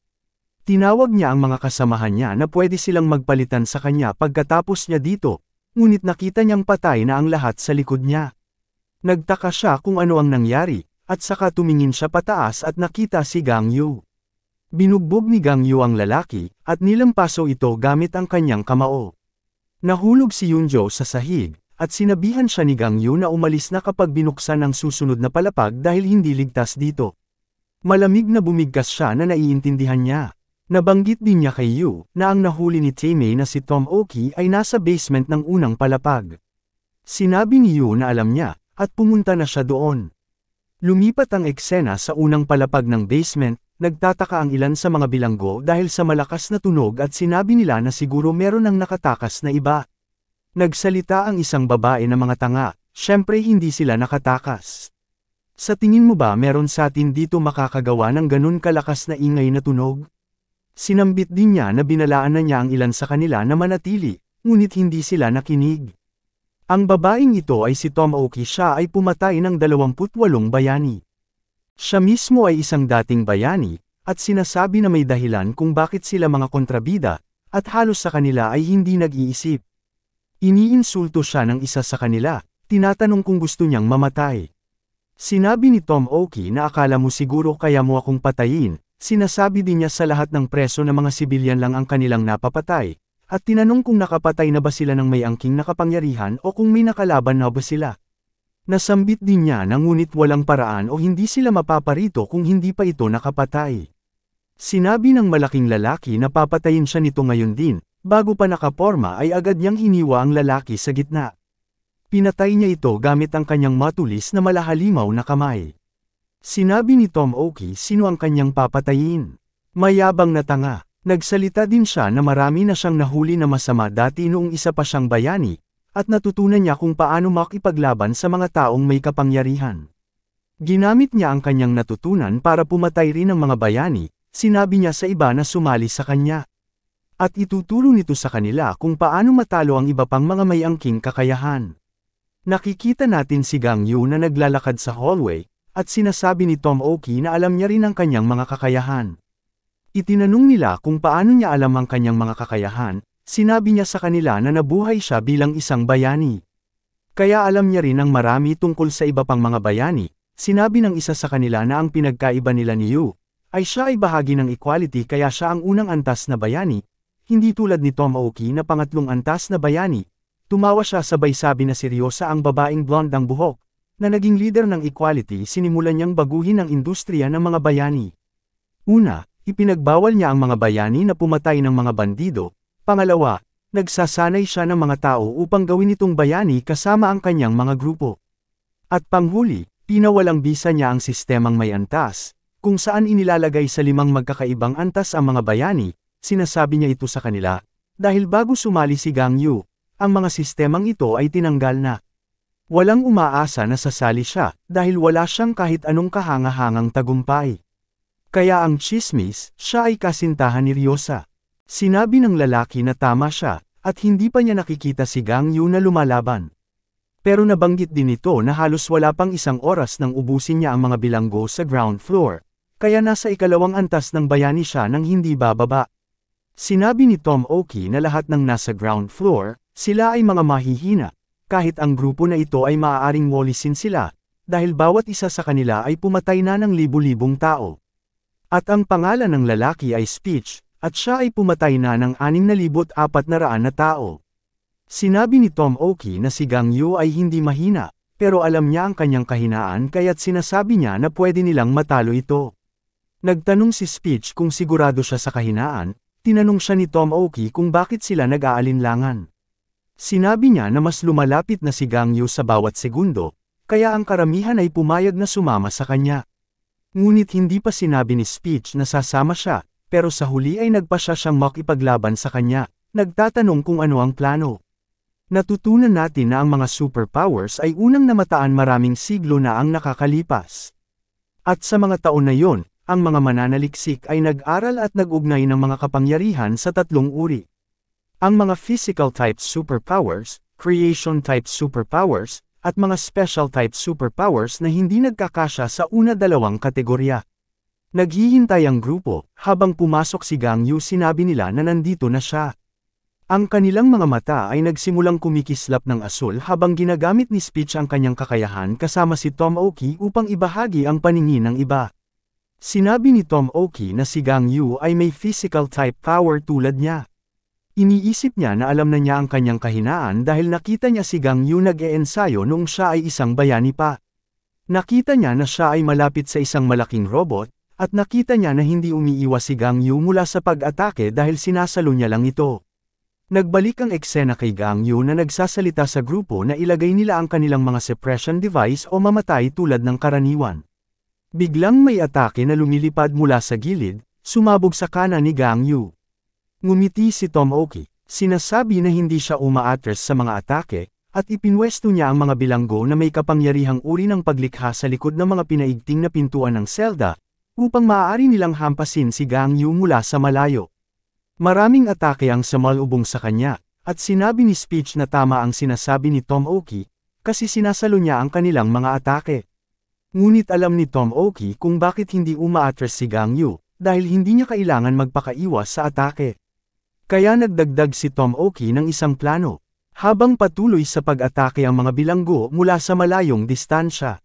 Tinawag niya ang mga kasamahan niya na pwede silang magpalitan sa kanya pagkatapos niya dito, ngunit nakita niyang patay na ang lahat sa likod niya. Nagtaka siya kung ano ang nangyari, at saka tumingin siya pataas at nakita si Gang Yu. Binugbog ni Gang Yu ang lalaki, at nilampaso ito gamit ang kanyang kamao. Nahulog si Yunjo sa sahig, at sinabihan siya ni Gang Yu na umalis na kapag binuksan ang susunod na palapag dahil hindi ligtas dito. Malamig na bumigkas siya na naiintindihan niya. Nabanggit din niya kay Yu na ang nahuli ni Taimei na si Tomoki ay nasa basement ng unang palapag. Sinabi ni Yu na alam niya, at pumunta na siya doon. Lumipat ang eksena sa unang palapag ng basement, nagtataka ang ilan sa mga bilanggo dahil sa malakas na tunog at sinabi nila na siguro meron ng nakatakas na iba. Nagsalita ang isang babae na mga tanga, syempre hindi sila nakatakas. Sa tingin mo ba meron sa atin dito makakagawa ng ganun kalakas na ingay na tunog? Sinambit din niya na binalaan na niya ang ilan sa kanila na manatili, ngunit hindi sila nakinig. Ang babaeng ito ay si Tomoki, siya ay pumatay ng 28 bayani. Siya mismo ay isang dating bayani, at sinasabi na may dahilan kung bakit sila mga kontrabida, at halos sa kanila ay hindi nag-iisip. Iniinsulto siya ng isa sa kanila, tinatanong kung gusto niyang mamatay. Sinabi ni Tomoki na akala mo siguro kaya mo akong patayin. Sinasabi din niya sa lahat ng preso na mga sibilyan lang ang kanilang napapatay, at tinanong kung nakapatay na ba sila ng may angking nakapangyarihan o kung may nakalaban na ba sila. Nasambit din niya na ngunit walang paraan o hindi sila mapaparito kung hindi pa ito nakapatay. Sinabi ng malaking lalaki na papatayin siya nito ngayon din, bago pa nakaporma ay agad niyang hiniwa ang lalaki sa gitna. Pinatay niya ito gamit ang kanyang matulis na malahalimaw na kamay. Sinabi ni Tomoki sino ang kanyang papatayin. Mayabang na tanga. Nagsalita din siya na marami na siyang nahuli na masama dati noong isa pa siyang bayani, at natutunan niya kung paano makipaglaban sa mga taong may kapangyarihan. Ginamit niya ang kanyang natutunan para pumatay rin ang mga bayani, sinabi niya sa iba na sumali sa kanya. At ituturo nito sa kanila kung paano matalo ang iba pang mga may angking kakayahan. Nakikita natin si Gang Yu na naglalakad sa hallway, at sinasabi ni Tomoki na alam niya rin ang kanyang mga kakayahan. Itinanong nila kung paano niya alam ang kanyang mga kakayahan, sinabi niya sa kanila na nabuhay siya bilang isang bayani. Kaya alam niya rin ang marami tungkol sa iba pang mga bayani, sinabi ng isa sa kanila na ang pinagkaiba nila ni Yu, ay siya ay bahagi ng equality kaya siya ang unang antas na bayani, hindi tulad ni Tomoki na pangatlong antas na bayani. Tumawa siya sabay sabi na seryosa ang babaeng blonde ang buhok. Na naging leader ng equality sinimulan niyang baguhin ang industriya ng mga bayani. Una, ipinagbawal niya ang mga bayani na pumatay ng mga bandido. Pangalawa, nagsasanay siya ng mga tao upang gawin itong bayani kasama ang kanyang mga grupo. At panghuli, pinawalang bisa niya ang sistemang may antas, kung saan inilalagay sa 5 magkakaibang antas ang mga bayani, sinasabi niya ito sa kanila, dahil bago sumali si Gang Yu, ang mga sistemang ito ay tinanggal na. Walang umaasa na sasali siya, dahil wala siyang kahit anong kahanga-hangang tagumpay. Kaya ang chismis, siya ay kasintahan ni Ryosa. Sinabi ng lalaki na tama siya, at hindi pa niya nakikita si Gang Yu na lumalaban. Pero nabanggit din ito na halos wala pang 1 oras nang ubusin niya ang mga bilanggo sa ground floor, kaya nasa ikalawang antas ng bayani siya nang hindi bababa. Sinabi ni Tomoki na lahat ng nasa ground floor, sila ay mga mahihina. Kahit ang grupo na ito ay maaaring walisin sila, dahil bawat isa sa kanila ay pumatay na ng libu-libong tao. At ang pangalan ng lalaki ay Speech, at siya ay pumatay na ng 6,400 na tao. Sinabi ni Tomoki na si Gang Yu ay hindi mahina, pero alam niya ang kanyang kahinaan kaya't sinasabi niya na pwede nilang matalo ito. Nagtanong si Speech kung sigurado siya sa kahinaan, tinanong siya ni Tomoki kung bakit sila nag-aalinlangan. Sinabi niya na mas lumalapit na si Gang Yu sa bawat segundo, kaya ang karamihan ay pumayag na sumama sa kanya. Ngunit hindi pa sinabi ni Speech na sasama siya, pero sa huli ay nagpasya siyang makipaglaban sa kanya, nagtatanong kung ano ang plano. Natutunan natin na ang mga superpowers ay unang namataan maraming siglo na ang nakakalipas. At sa mga taon na yon, ang mga mananaliksik ay nag-aral at nag-ugnay ng mga kapangyarihan sa 3 uri. Ang mga physical-type superpowers, creation-type superpowers, at mga special type superpowers na hindi nagkakasya sa una-dalawang kategorya. Naghihintay ang grupo, habang pumasok si Gang Yu sinabi nila na nandito na siya. Ang kanilang mga mata ay nagsimulang kumikislap ng asul habang ginagamit ni Speech ang kanyang kakayahan kasama si Tomoki upang ibahagi ang paningin ng iba. Sinabi ni Tomoki na si Gang Yu ay may physical type power tulad niya. Iniisip niya na alam na niya ang kanyang kahinaan dahil nakita niya si Gang Yu nag-eensayo noong siya ay isang bayani pa. Nakita niya na siya ay malapit sa isang malaking robot, at nakita niya na hindi umiiwas si Gang Yu mula sa pag-atake dahil sinasalo niya lang ito. Nagbalik ang eksena kay Gang Yu na nagsasalita sa grupo na ilagay nila ang kanilang mga suppression device o mamatay tulad ng karaniwan. Biglang may atake na lumilipad mula sa gilid, sumabog sa kanan ni Gang Yu. Ngumiti si Tomoki, sinasabi na hindi siya umaatres sa mga atake, at ipinwesto niya ang mga bilanggo na may kapangyarihang uri ng paglikha sa likod ng mga pinaigting na pintuan ng selda, upang maaari nilang hampasin si Gang Yu mula sa malayo. Maraming atake ang sumalubong sa kanya, at sinabi ni Speech na tama ang sinasabi ni Tomoki, kasi sinasalo niya ang kanilang mga atake. Ngunit alam ni Tomoki kung bakit hindi umaatres si Gang Yu, dahil hindi niya kailangan magpakaiwas sa atake. Kaya nagdagdag si Tomoki ng isang plano, habang patuloy sa pag-atake ang mga bilanggo mula sa malayong distansya.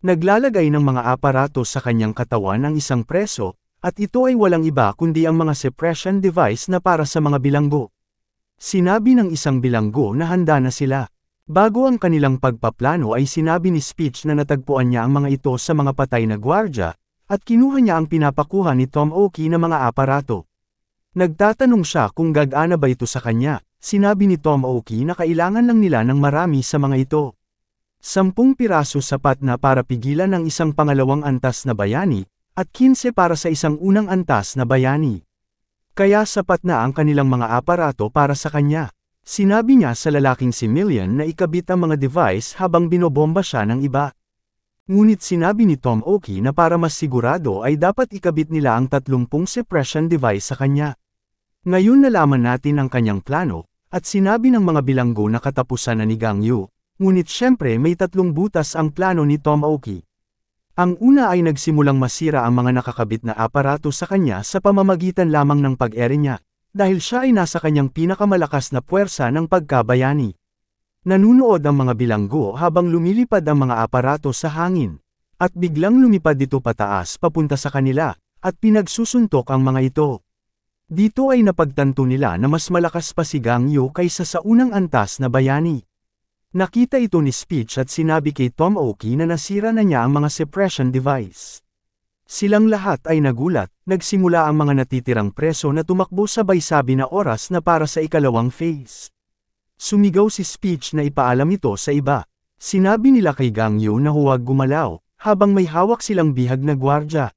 Naglalagay ng mga aparato sa kanyang katawan ang isang preso, at ito ay walang iba kundi ang mga suppression device na para sa mga bilanggo. Sinabi ng isang bilanggo na handa na sila. Bago ang kanilang pagpaplano ay sinabi ni Speech na natagpuan niya ang mga ito sa mga patay na gwardya, at kinuha niya ang pinapakuha ni Tomoki na mga aparato. Nagtatanong siya kung gagana ba ito sa kanya. Sinabi ni Tomoki na kailangan lang nila ng marami sa mga ito. 10 piraso sapat na para pigilan ang isang pangalawang antas na bayani, at 15 para sa isang unang antas na bayani. Kaya sapat na ang kanilang mga aparato para sa kanya. Sinabi niya sa lalaking si Million na ikabit ang mga device habang binobomba siya ng iba. Ngunit sinabi ni Tomoki na para mas sigurado ay dapat ikabit nila ang 30 suppression device sa kanya. Ngayon nalaman natin ang kanyang plano, at sinabi ng mga bilanggo na katapusan na ni Gang Yu, ngunit syempre may 3 butas ang plano ni Tomoki. Ang una ay nagsimulang masira ang mga nakakabit na aparato sa kanya sa pamamagitan lamang ng pag-ere niya, dahil siya ay nasa kanyang pinakamalakas na puwersa ng pagkabayani. Nanunood ang mga bilanggo habang lumilipad ang mga aparato sa hangin, at biglang lumipad ito pataas papunta sa kanila, at pinagsusuntok ang mga ito. Dito ay napagtanto nila na mas malakas pa si Gang Yu kaysa sa unang antas na bayani. Nakita ito ni Speech at sinabi kay Tomoki na nasira na niya ang mga suppression device. Silang lahat ay nagulat, nagsimula ang mga natitirang preso na tumakbo sabay sabi na oras na para sa ikalawang phase. Sumigaw si Speech na ipaalam ito sa iba. Sinabi nila kay Gang Yu na huwag gumalaw, habang may hawak silang bihag na gwardya.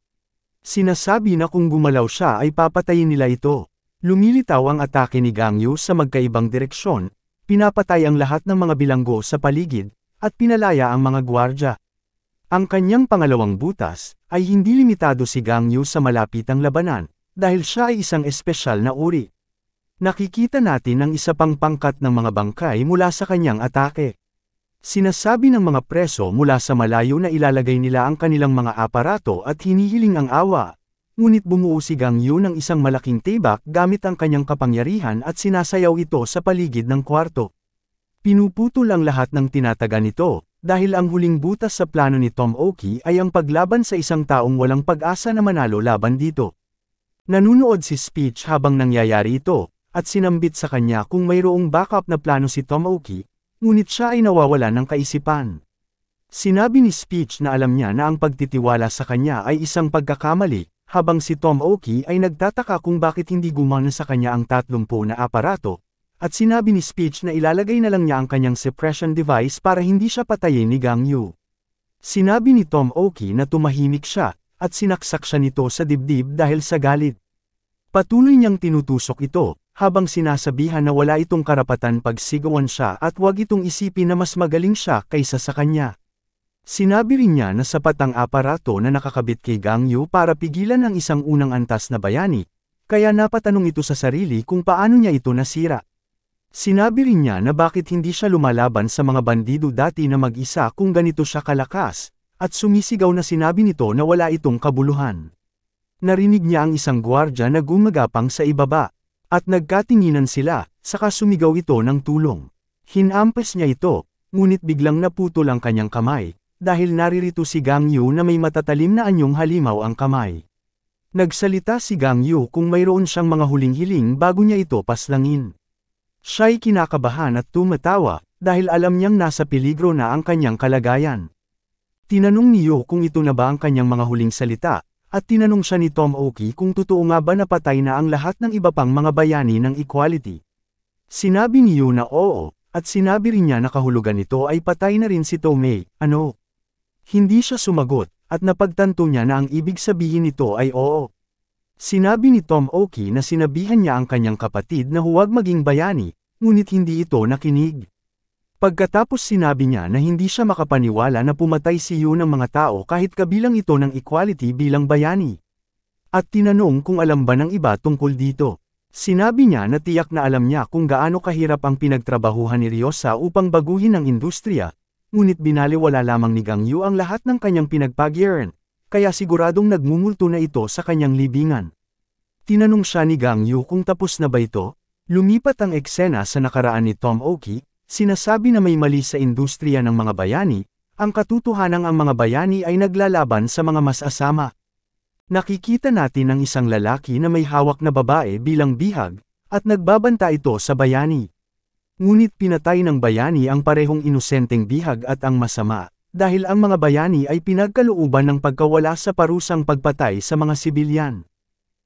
Sinasabi na kung gumalaw siya ay papatayin nila ito. Lumilitaw ang atake ni Gang Yu sa magkaibang direksyon. Pinapatay ang lahat ng mga bilanggo sa paligid, at pinalaya ang mga gwardya. Ang kanyang pangalawang butas, ay hindi limitado si Gang Yu sa malapitang labanan, dahil siya ay isang espesyal na uri. Nakikita natin ang isa pang pangkat ng mga bangkay mula sa kanyang atake. Sinasabi ng mga preso mula sa malayo na ilalagay nila ang kanilang mga aparato at hinihiling ang awa. Ngunit bumuo si Gang Yu ng isang malaking tibak gamit ang kanyang kapangyarihan at sinasayaw ito sa paligid ng kwarto. Pinuputol ang lahat ng tinataga nito, dahil ang huling butas sa plano ni Tomoki ay ang paglaban sa isang taong walang pag-asa na manalo laban dito. Nanunood si Speech habang nangyayari ito, at sinambit sa kanya kung mayroong backup na plano si Tomoki, ngunit siya ay nawawala ng kaisipan. Sinabi ni Speech na alam niya na ang pagtitiwala sa kanya ay isang pagkakamali, habang si Tomoki ay nagtataka kung bakit hindi gumana sa kanya ang 30 na aparato, at sinabi ni Speech na ilalagay na lang niya ang kanyang suppression device para hindi siya patayin ni Gang Yu. Sinabi ni Tomoki na tumahimik siya, at sinaksak siya nito sa dibdib dahil sa galit. Patuloy niyang tinutusok ito, habang sinasabihan na wala itong karapatan pagsigawan siya at huwag itong isipin na mas magaling siya kaysa sa kanya. Sinabi rin niya na sapat ang aparato na nakakabit kay Gang Yu para pigilan ang isang unang antas na bayani, kaya napatanong ito sa sarili kung paano niya ito nasira. Sinabi rin niya na bakit hindi siya lumalaban sa mga bandido dati na mag-isa kung ganito siya kalakas, at sumisigaw na sinabi nito na wala itong kabuluhan. Narinig niya ang isang gwardya na gumagapang sa ibaba, at nagkatinginan sila, saka sumigaw ito ng tulong. Hinampas niya ito, ngunit biglang naputol ang kanyang kamay, dahil naririto si Gang Yu na may matatalim na anyong halimaw ang kamay. Nagsalita si Gang Yu kung mayroon siyang mga huling hiling bago niya ito paslangin. Siya'y kinakabahan at tumatawa, dahil alam niyang nasa peligro na ang kanyang kalagayan. Tinanong ni Yu kung ito na ba ang kanyang mga huling salita, at tinanong siya ni Tomoki kung totoo nga ba napatay na ang lahat ng iba pang mga bayani ng equality. Sinabi ni Yu na oo, at sinabi rin niya na kahulugan nito ay patay na rin si Tomei. Ano? Hindi siya sumagot, at napagtanto niya na ang ibig sabihin nito ay oo. Sinabi ni Tomoki na sinabihan niya ang kanyang kapatid na huwag maging bayani, ngunit hindi ito nakinig. Pagkatapos sinabi niya na hindi siya makapaniwala na pumatay si Yu ng mga tao kahit kabilang ito ng equality bilang bayani. At tinanong kung alam ba ng iba tungkol dito. Sinabi niya na tiyak na alam niya kung gaano kahirap ang pinagtrabahuhan ni Ryosa upang baguhin ang industriya, ngunit binaliwala lamang ni Gang Yu ang lahat ng kanyang pinagpagyaran, kaya siguradong nagmumulto na ito sa kanyang libingan. Tinanong siya ni Gang Yu kung tapos na ba ito. Lumipat ang eksena sa nakaraan ni Tomoki. Sinasabi na may mali sa industriya ng mga bayani, ang katotohanan ang mga bayani ay naglalaban sa mga mas-asama. Nakikita natin ang isang lalaki na may hawak na babae bilang bihag, at nagbabanta ito sa bayani. Ngunit pinatay ng bayani ang parehong inosenteng bihag at ang masama, dahil ang mga bayani ay pinagkalooban ng pagkawala sa parusang pagpatay sa mga sibilyan.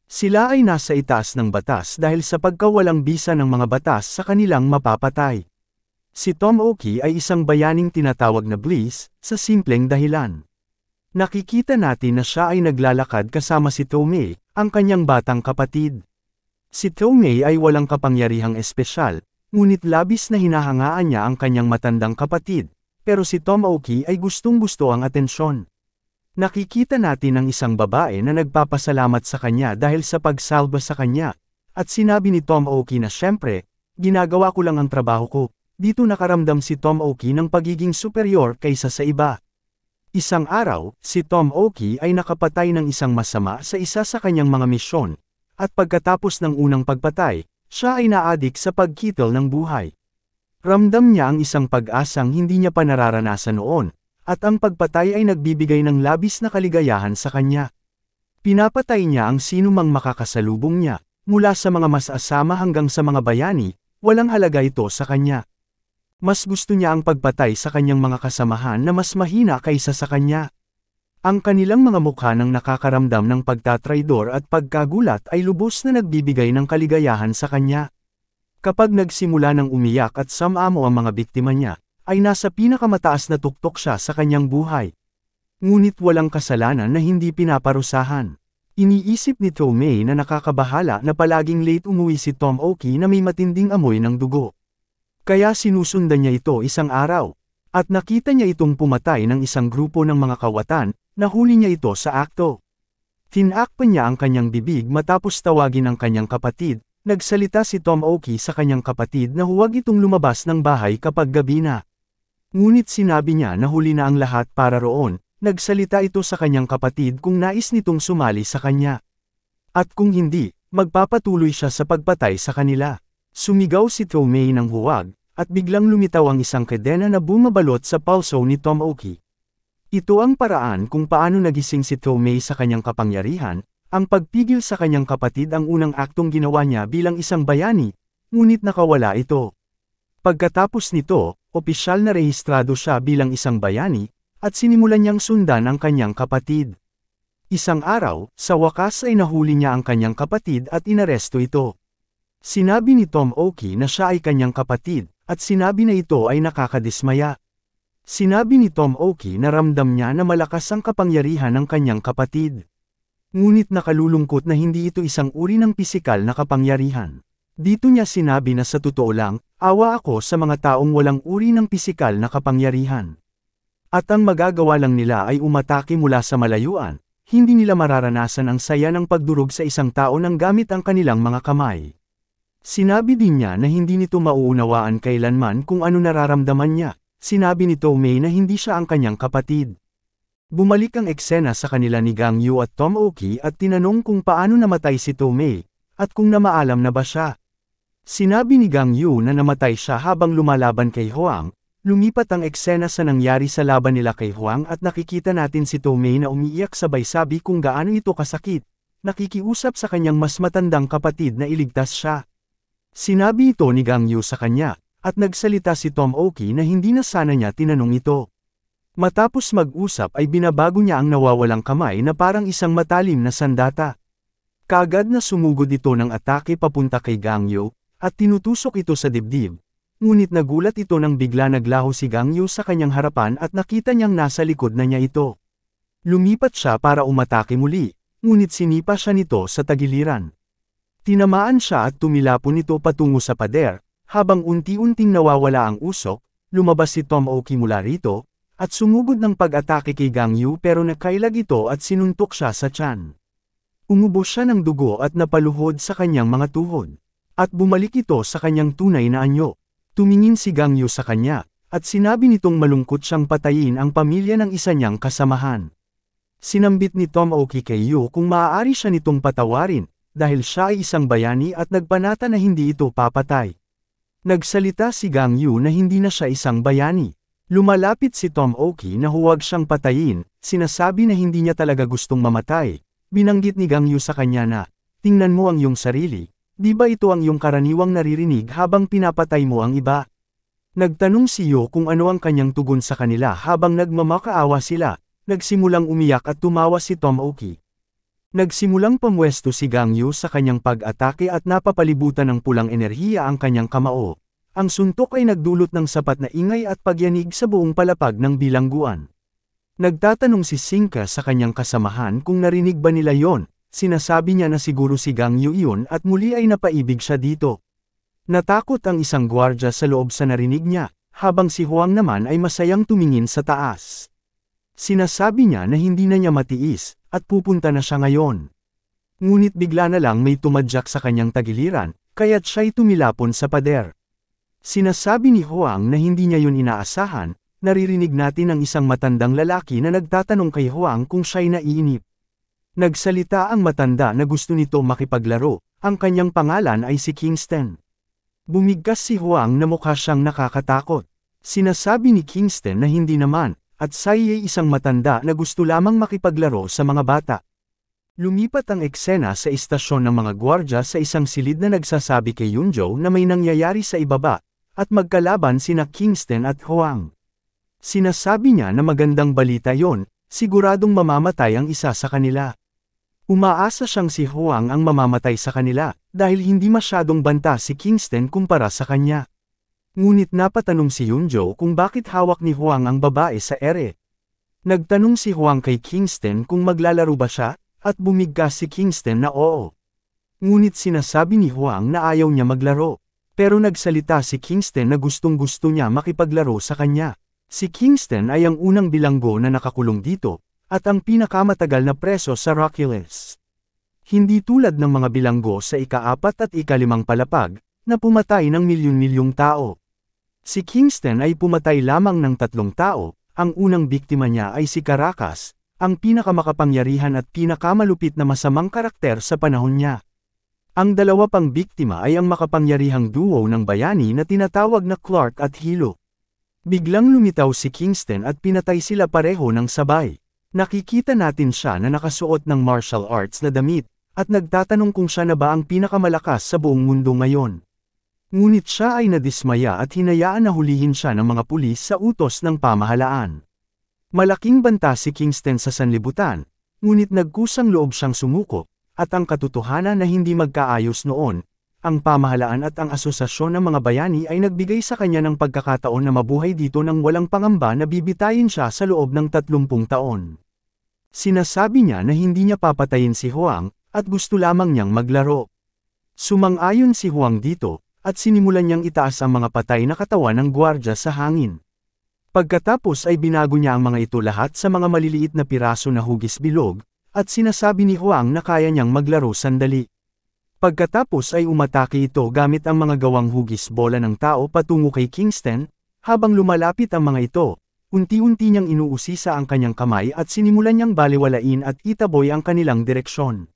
Sila ay nasa itaas ng batas dahil sa pagkawalang bisa ng mga batas sa kanilang mapapatay. Si Tomoki ay isang bayaning tinatawag na Bliss, sa simpleng dahilan. Nakikita natin na siya ay naglalakad kasama si Tomei, ang kanyang batang kapatid. Si Tomei ay walang kapangyarihang espesyal, ngunit labis na hinahangaan niya ang kanyang matandang kapatid, pero si Tomoki ay gustong-gusto ang atensyon. Nakikita natin ang isang babae na nagpapasalamat sa kanya dahil sa pagsalba sa kanya, at sinabi ni Tomoki na siyempre, ginagawa ko lang ang trabaho ko. Dito nakaramdam si Tomoki ng pagiging superior kaysa sa iba. Isang araw, si Tomoki ay nakapatay ng isang masama sa isa sa kanyang mga misyon, at pagkatapos ng unang pagpatay, siya ay naadik sa pagkitil ng buhay. Ramdam niya ang isang pag-asang hindi niya pa nararanasan noon, at ang pagpatay ay nagbibigay ng labis na kaligayahan sa kanya. Pinapatay niya ang sinumang makakasalubong niya, mula sa mga mas-asama hanggang sa mga bayani, walang halaga ito sa kanya. Mas gusto niya ang pagpatay sa kanyang mga kasamahan na mas mahina kaysa sa kanya. Ang kanilang mga mukha ng nakakaramdam ng pagtatraidor at pagkagulat ay lubos na nagbibigay ng kaligayahan sa kanya. Kapag nagsimula ng umiyak at samamo ang mga biktima niya, ay nasa pinakamataas na tuktok siya sa kanyang buhay. Ngunit walang kasalanan na hindi pinaparusahan. Iniisip ni Tomei na nakakabahala na palaging late umuwi si Tomoki na may matinding amoy ng dugo. Kaya sinusundan niya ito isang araw, at nakita niya itong pumatay ng isang grupo ng mga kawatan, nahuli niya ito sa akto. Tinakpan niya ang kanyang bibig matapos tawagin ang kanyang kapatid, nagsalita si Tomoki sa kanyang kapatid na huwag itong lumabas ng bahay kapag gabi na. Ngunit sinabi niya na huli na ang lahat para roon, nagsalita ito sa kanyang kapatid kung nais nitong sumali sa kanya. At kung hindi, magpapatuloy siya sa pagpatay sa kanila. Sumigaw si Tomei ng huwag, at biglang lumitaw ang isang kadena na bumabalot sa pulso ni Tomoki. Ito ang paraan kung paano nagising si Tomei sa kanyang kapangyarihan, ang pagpigil sa kanyang kapatid ang unang aktong ginawa niya bilang isang bayani, ngunit nakawala ito. Pagkatapos nito, opisyal na rehistrado siya bilang isang bayani, at sinimulan niyang sundan ang kanyang kapatid. Isang araw, sa wakas ay nahuli niya ang kanyang kapatid at inaresto ito. Sinabi ni Tomoki na siya ay kanyang kapatid, at sinabi na ito ay nakakadismaya. Sinabi ni Tomoki na ramdam niya na malakas ang kapangyarihan ng kanyang kapatid. Ngunit nakalulungkot na hindi ito isang uri ng pisikal na kapangyarihan. Dito niya sinabi na sa totoo lang, awa ako sa mga taong walang uri ng pisikal na kapangyarihan. At ang magagawa lang nila ay umatake mula sa malayuan, hindi nila mararanasan ang saya ng pagdurog sa isang tao nang gamit ang kanilang mga kamay. Sinabi din niya na hindi nito mauunawaan kailanman kung ano nararamdaman niya. Sinabi ni Tomei na hindi siya ang kanyang kapatid. Bumalik ang eksena sa kanila ni Gang Yu at Tomoki at tinanong kung paano namatay si Tomei, at kung namaalam na ba siya. Sinabi ni Gang Yu na namatay siya habang lumalaban kay Huang. Lumipat ang eksena sa nangyari sa laban nila kay Huang at nakikita natin si Tomei na umiiyak sabay sabi kung gaano ito kasakit. Nakikiusap sa kanyang mas matandang kapatid na iligtas siya. Sinabi ito ni Gang Yu sa kanya, at nagsalita si Tomoki na hindi na sana niya tinanong ito. Matapos mag-usap ay binabago niya ang nawawalang kamay na parang isang matalim na sandata. Kaagad na sumugod ito ng atake papunta kay Gang Yu, at tinutusok ito sa dibdib. Ngunit nagulat ito nang bigla naglaho si Gang Yu sa kanyang harapan at nakita niyang nasa likod na niya ito. Lumipat siya para umatake muli, ngunit sinipa siya nito sa tagiliran. Tinamaan siya at tumilapon ito patungo sa pader, habang unti-unting nawawala ang usok, lumabas si Tomoki mula rito, at sumugod ng pag-atake kay Gang Yu pero nakailag ito at sinuntok siya sa tiyan. Umubos siya ng dugo at napaluhod sa kanyang mga tuhod. At bumalik ito sa kanyang tunay na anyo. Tumingin si Gang Yu sa kanya, at sinabi nitong malungkot siyang patayin ang pamilya ng isa niyang kasamahan. Sinambit ni Tomoki kay Yu kung maaari siya nitong patawarin, dahil siya ay isang bayani at nagpanata na hindi ito papatay. Nagsalita si Gang Yu na hindi na siya isang bayani. Lumalapit si Tomoki na huwag siyang patayin, sinasabi na hindi niya talaga gustong mamatay. Binanggit ni Gang Yu sa kanya na, tingnan mo ang iyong sarili. Di ba ito ang iyong karaniwang naririnig habang pinapatay mo ang iba? Nagtanong si Yu kung ano ang kanyang tugon sa kanila habang nagmamakaawa sila, nagsimulang umiyak at tumawa si Tomoki. Nagsimulang pamwesto si Gang Yu sa kanyang pag-atake at napapalibutan ng pulang enerhiya ang kanyang kamao. Ang suntok ay nagdulot ng sapat na ingay at pagyanig sa buong palapag ng bilangguan. Nagtatanong si Singka sa kanyang kasamahan kung narinig ba nila yon. Sinasabi niya na siguro si Gang Yu iyon at muli ay napaibig siya dito. Natakot ang isang gwardya sa loob sa narinig niya, habang si Huang naman ay masayang tumingin sa taas. Sinasabi niya na hindi na niya matiis, at pupunta na siya ngayon. Ngunit bigla na lang may tumadyak sa kanyang tagiliran, kaya't siya'y tumilapon sa pader. Sinasabi ni Huang na hindi niya yun inaasahan, naririnig natin ang isang matandang lalaki na nagtatanong kay Huang kung siya'y naiinip. Nagsalita ang matanda na gusto nito makipaglaro, ang kanyang pangalan ay si Kingston. Bumigkas si Huang na mukha siyang nakakatakot. Sinasabi ni Kingston na hindi naman, at siya ay isang matanda na gusto lamang makipaglaro sa mga bata. Lumipat ang eksena sa istasyon ng mga gwardya sa isang silid na nagsasabi kay Yunjo na may nangyayari sa ibaba, at magkalaban sina Kingston at Huang. Sinasabi niya na magandang balita yon, siguradong mamamatay ang isa sa kanila. Umaasa siyang si Huang ang mamamatay sa kanila, dahil hindi masyadong banta si Kingston kumpara sa kanya. Ngunit napatanong si Yunjo kung bakit hawak ni Huang ang babae sa ere. Nagtanong si Huang kay Kingston kung maglalaro ba siya, at bumigkas si Kingston na oo. Ngunit sinasabi ni Huang na ayaw niya maglaro. Pero nagsalita si Kingston na gustong-gusto niya makipaglaro sa kanya. Si Kingston ay ang unang bilanggo na nakakulong dito, at ang pinakamatagal na preso sa Rockyles. Hindi tulad ng mga bilanggo sa ika-4 at ika-5 palapag, na pumatay ng milyon-milyong tao. Si Kingston ay pumatay lamang ng 3 tao, ang unang biktima niya ay si Caracas, ang pinakamakapangyarihan at pinakamalupit na masamang karakter sa panahon niya. Ang dalawa pang biktima ay ang makapangyarihang duo ng bayani na tinatawag na Clark at Hilo. Biglang lumitaw si Kingston at pinatay sila pareho ng sabay. Nakikita natin siya na nakasuot ng martial arts na damit, at nagtatanong kung siya na ba ang pinakamalakas sa buong mundo ngayon. Ngunit siya ay nadismaya at hinayaan na hulihin siya ng mga pulis sa utos ng pamahalaan. Malaking banta si Kingston sa sanlibutan, ngunit nagkusang loob siyang sumuko, at ang katotohanan na hindi magkaayos noon, ang pamahalaan at ang asosasyon ng mga bayani ay nagbigay sa kanya ng pagkakataon na mabuhay dito nang walang pangamba na bibitayin siya sa loob ng 30 taon. Sinasabi niya na hindi niya papatayin si Huang, at gusto lamang niyang maglaro. Sumang-ayon si Huang dito, at sinimulan niyang itaas ang mga patay na katawan ng gwardya sa hangin. Pagkatapos ay binago niya ang mga ito lahat sa mga maliliit na piraso na hugis bilog, at sinasabi ni Huang na kaya niyang maglaro sandali. Pagkatapos ay umatake ito gamit ang mga gawang hugis bola ng tao patungo kay Kingston, habang lumalapit ang mga ito. Unti-unti niyang inuusisa ang kanyang kamay at sinimulan niyang baliwalain at itaboy ang kanilang direksyon.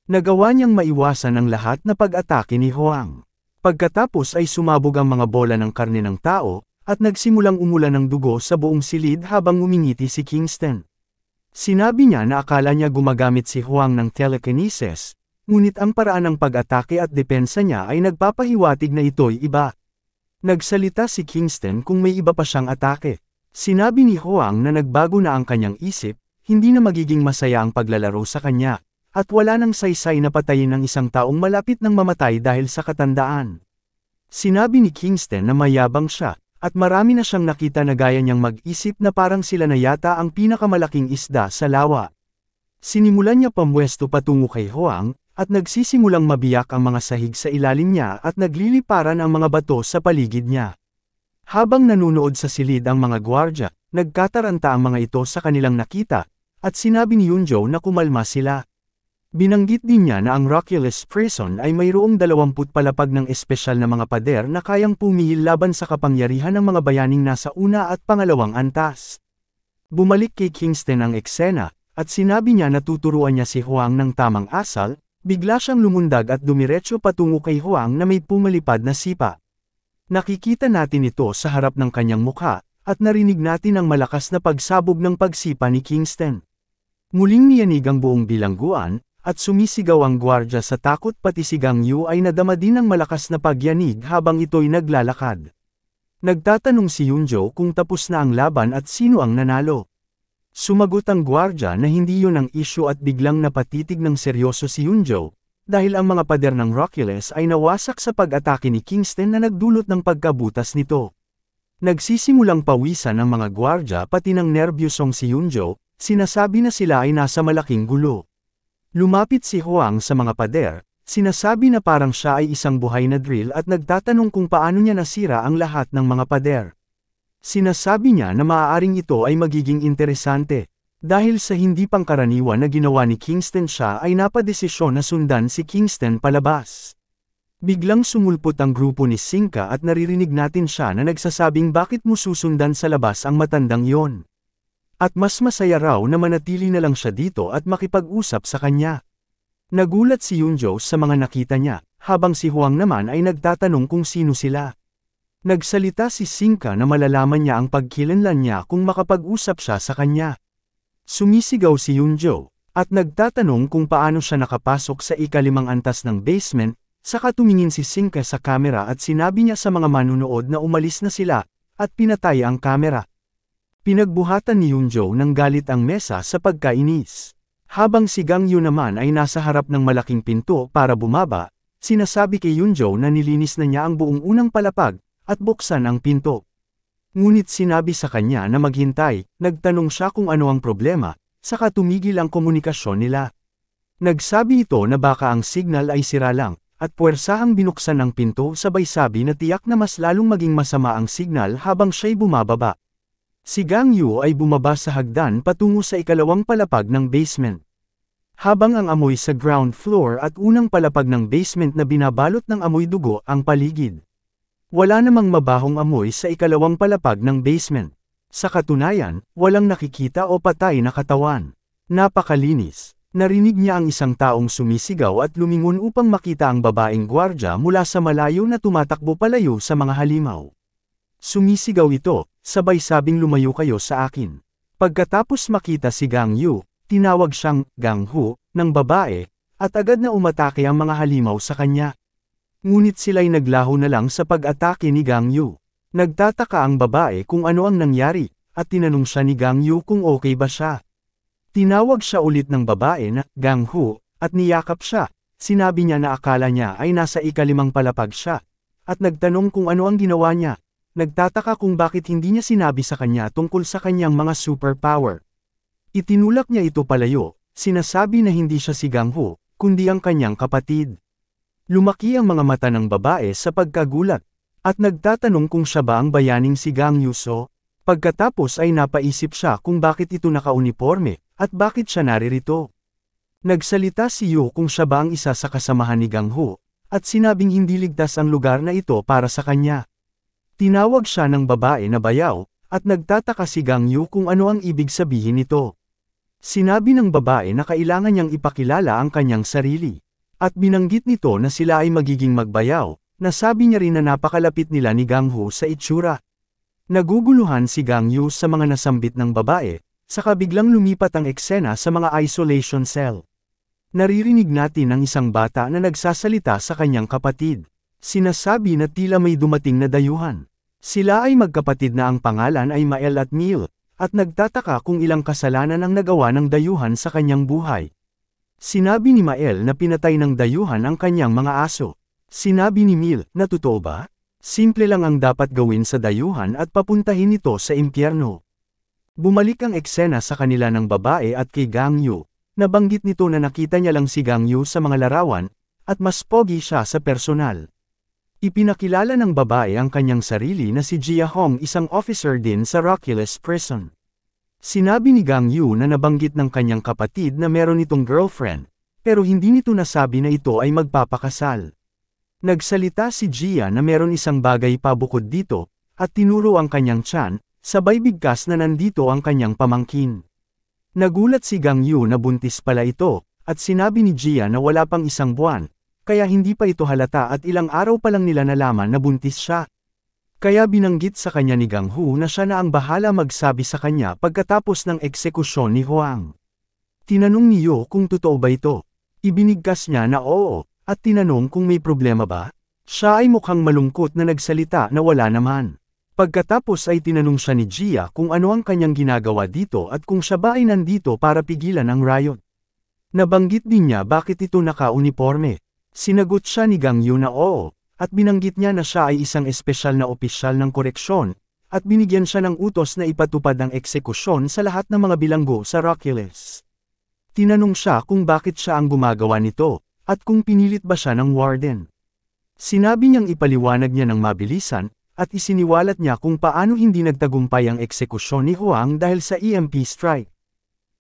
Nagawa niyang maiwasan ang lahat na pag-atake ni Huang. Pagkatapos ay sumabog ang mga bola ng karne ng tao, at nagsimulang umulan ng dugo sa buong silid habang umingiti si Kingston. Sinabi niya na akala niya gumagamit si Huang ng telekinesis, ngunit ang paraan ng pag-atake at depensa niya ay nagpapahiwatig na ito'y iba. Nagsalita si Kingston kung may iba pa siyang atake. Sinabi ni Huang na nagbago na ang kanyang isip, hindi na magiging masaya ang paglalaro sa kanya, at wala nang saysay na patayin ng isang taong malapit nang mamatay dahil sa katandaan. Sinabi ni Kingston na mayabang siya, at marami na siyang nakita na gaya niyang mag-isip na parang sila na yata ang pinakamalaking isda sa lawa. Sinimulan niya pamwesto patungo kay Huang, at nagsisimulang mabiyak ang mga sahig sa ilalim niya at nagliliparan ang mga bato sa paligid niya. Habang nanunood sa silid ang mga gwardya, nagkataranta ang mga ito sa kanilang nakita, at sinabi ni Yunjo na kumalma sila. Binanggit din niya na ang Roculus Prison ay mayroong 20 palapag ng espesyal na mga pader na kayang pumihil laban sa kapangyarihan ng mga bayaning nasa una at pangalawang antas. Bumalik kay Kingston ang eksena, at sinabi niya na tuturuan niya si Huang ng tamang asal, bigla siyang lumundag at dumiretso patungo kay Huang na may pumalipad na sipa. Nakikita natin ito sa harap ng kanyang mukha, at narinig natin ang malakas na pagsabog ng pagsipa ni Kingston. Muling niyanig ang buong bilangguan, at sumisigaw ang gwardya sa takot pati si Gang Yu ay nadama din ng malakas na pagyanig habang ito'y naglalakad. Nagtatanong si Yunjo kung tapos na ang laban at sino ang nanalo. Sumagot ang gwardya na hindi yun ang isyu at biglang napatitig ng seryoso si Yunjo, dahil ang mga pader ng Roculus ay nawasak sa pag-atake ni Kingston na nagdulot ng pagkabutas nito. Nagsisimulang pawisan ang mga gwardya pati ng nerbyosong si Yunjo, sinasabi na sila ay nasa malaking gulo. Lumapit si Huang sa mga pader, sinasabi na parang siya ay isang buhay na drill at nagtatanong kung paano niya nasira ang lahat ng mga pader. Sinasabi niya na maaaring ito ay magiging interesante. Dahil sa hindi pangkaraniwan na ginawa ni Kingston siya ay napadesisyon na sundan si Kingston palabas. Biglang sumulpot ang grupo ni Singka at naririnig natin siya na nagsasabing bakit mo susundan sa labas ang matandang yon. At mas masaya raw na manatili na lang siya dito at makipag-usap sa kanya. Nagulat si Yunjo sa mga nakita niya, habang si Huang naman ay nagtatanong kung sino sila. Nagsalita si Singka na malalaman niya ang pagkilanlan niya kung makapag-usap siya sa kanya. Sumisigaw si Yunjo, at nagtatanong kung paano siya nakapasok sa ika-5 antas ng basement, saka tumingin si Singka sa kamera at sinabi niya sa mga manunood na umalis na sila, at pinatay ang kamera. Pinagbuhatan ni Yunjo ng galit ang mesa sa pagkainis. Habang si Gang Yu naman ay nasa harap ng malaking pinto para bumaba, sinasabi kay Yunjo na nilinis na niya ang buong unang palapag, at buksan ang pinto. Ngunit sinabi sa kanya na maghintay, nagtanong siya kung ano ang problema, saka tumigil ang komunikasyon nila. Nagsabi ito na baka ang signal ay sira lang, at puwersahang binuksan ang pinto sabay sabi na tiyak na mas lalong maging masama ang signal habang siya'y bumababa. Si Gang Yu ay bumaba sa hagdan patungo sa ika-2 palapag ng basement. Habang ang amoy sa ground floor at unang palapag ng basement na binabalot ng amoy dugo ang paligid. Wala namang mabahong amoy sa ika-2 palapag ng basement. Sa katunayan, walang nakikita o patay na katawan. Napakalinis. Narinig niya ang isang taong sumisigaw at lumingon upang makita ang babaeng gwardya mula sa malayo na tumatakbo palayo sa mga halimaw. Sumisigaw ito, sabay sabing lumayo kayo sa akin. Pagkatapos makita si Gang Yu, tinawag siyang Gang Hu ng babae, at agad na umatake ang mga halimaw sa kanya. Ngunit sila'y naglaho na lang sa pag-atake ni Gang Yu. Nagtataka ang babae kung ano ang nangyari, at tinanong siya ni Gang Yu kung okay ba siya. Tinawag siya ulit ng babae na Gang Hu, at niyakap siya. Sinabi niya na akala niya ay nasa ika-5 palapag siya, at nagtanong kung ano ang ginawa niya. Nagtataka kung bakit hindi niya sinabi sa kanya tungkol sa kanyang mga superpower. Itinulak niya ito palayo, sinasabi na hindi siya si Gang Hu, kundi ang kanyang kapatid. Lumaki ang mga mata ng babae sa pagkagulat, at nagtatanong kung siya ba ang bayaning si Gang Yuso. Pagkatapos ay napaisip siya kung bakit ito naka-uniforme, at bakit siya naririto. Nagsalita si Yu kung siya ba ang isa sa kasamahan ni Gang Ho, at sinabing hindi ligtas ang lugar na ito para sa kanya. Tinawag siya ng babae na bayaw, at nagtataka si Gang Yu kung ano ang ibig sabihin nito. Sinabi ng babae na kailangan niyang ipakilala ang kanyang sarili. At binanggit nito na sila ay magiging magbayaw, nasabi niya rin na napakalapit nila ni Gang Ho sa itsura. Naguguluhan si Gang Yu sa mga nasambit ng babae, saka biglang lumipat ang eksena sa mga isolation cell. Naririnig natin ang isang bata na nagsasalita sa kanyang kapatid. Sinasabi na tila may dumating na dayuhan. Sila ay magkapatid na ang pangalan ay Mael at Mil, at nagtataka kung ilang kasalanan ang nagawa ng dayuhan sa kanyang buhay. Sinabi ni Mael na pinatay ng dayuhan ang kanyang mga aso. Sinabi ni Mil, na totoo ba? Simple lang ang dapat gawin sa dayuhan at papuntahin ito sa impyerno. Bumalik ang eksena sa kanila ng babae at kay Gang Yu. Nabanggit nito na nakita niya lang si Gang Yu sa mga larawan, at mas pogi siya sa personal. Ipinakilala ng babae ang kanyang sarili na si Jia Hong, isang officer din sa Roculus Prison. Sinabi ni Gang Yu na nabanggit ng kanyang kapatid na meron itong girlfriend, pero hindi nito nasabi na ito ay magpapakasal. Nagsalita si Jia na meron isang bagay pa bukod dito, at tinuro ang kanyang tiyan, sabay bigkas na nandito ang kanyang pamangkin. Nagulat si Gang Yu na buntis pala ito, at sinabi ni Jia na wala pang isang buwan, kaya hindi pa ito halata at ilang araw pa lang nila nalaman na buntis siya. Kaya binanggit sa kanya ni Gang Ho na siya na ang bahala magsabi sa kanya pagkatapos ng eksekusyon ni Huang. Tinanong ni Yu kung totoo ba ito. Ibinigkas niya na oo, at tinanong kung may problema ba. Siya ay mukhang malungkot na nagsalita na wala naman. Pagkatapos ay tinanong siya ni Jia kung ano ang kanyang ginagawa dito at kung siya ba ay nandito para pigilan ang riot. Nabanggit din niya bakit ito naka-uniforme. Sinagot siya ni Gang Yu na oo, at binanggit niya na siya ay isang espesyal na opisyal ng koreksyon, at binigyan siya ng utos na ipatupad ang eksekusyon sa lahat ng mga bilanggo sa Roculus. Tinanong siya kung bakit siya ang gumagawa nito, at kung pinilit ba siya ng warden. Sinabi niyang ipaliwanag niya ng mabilisan, at isiniwalat niya kung paano hindi nagtagumpay ang eksekusyon ni Huang dahil sa EMP strike.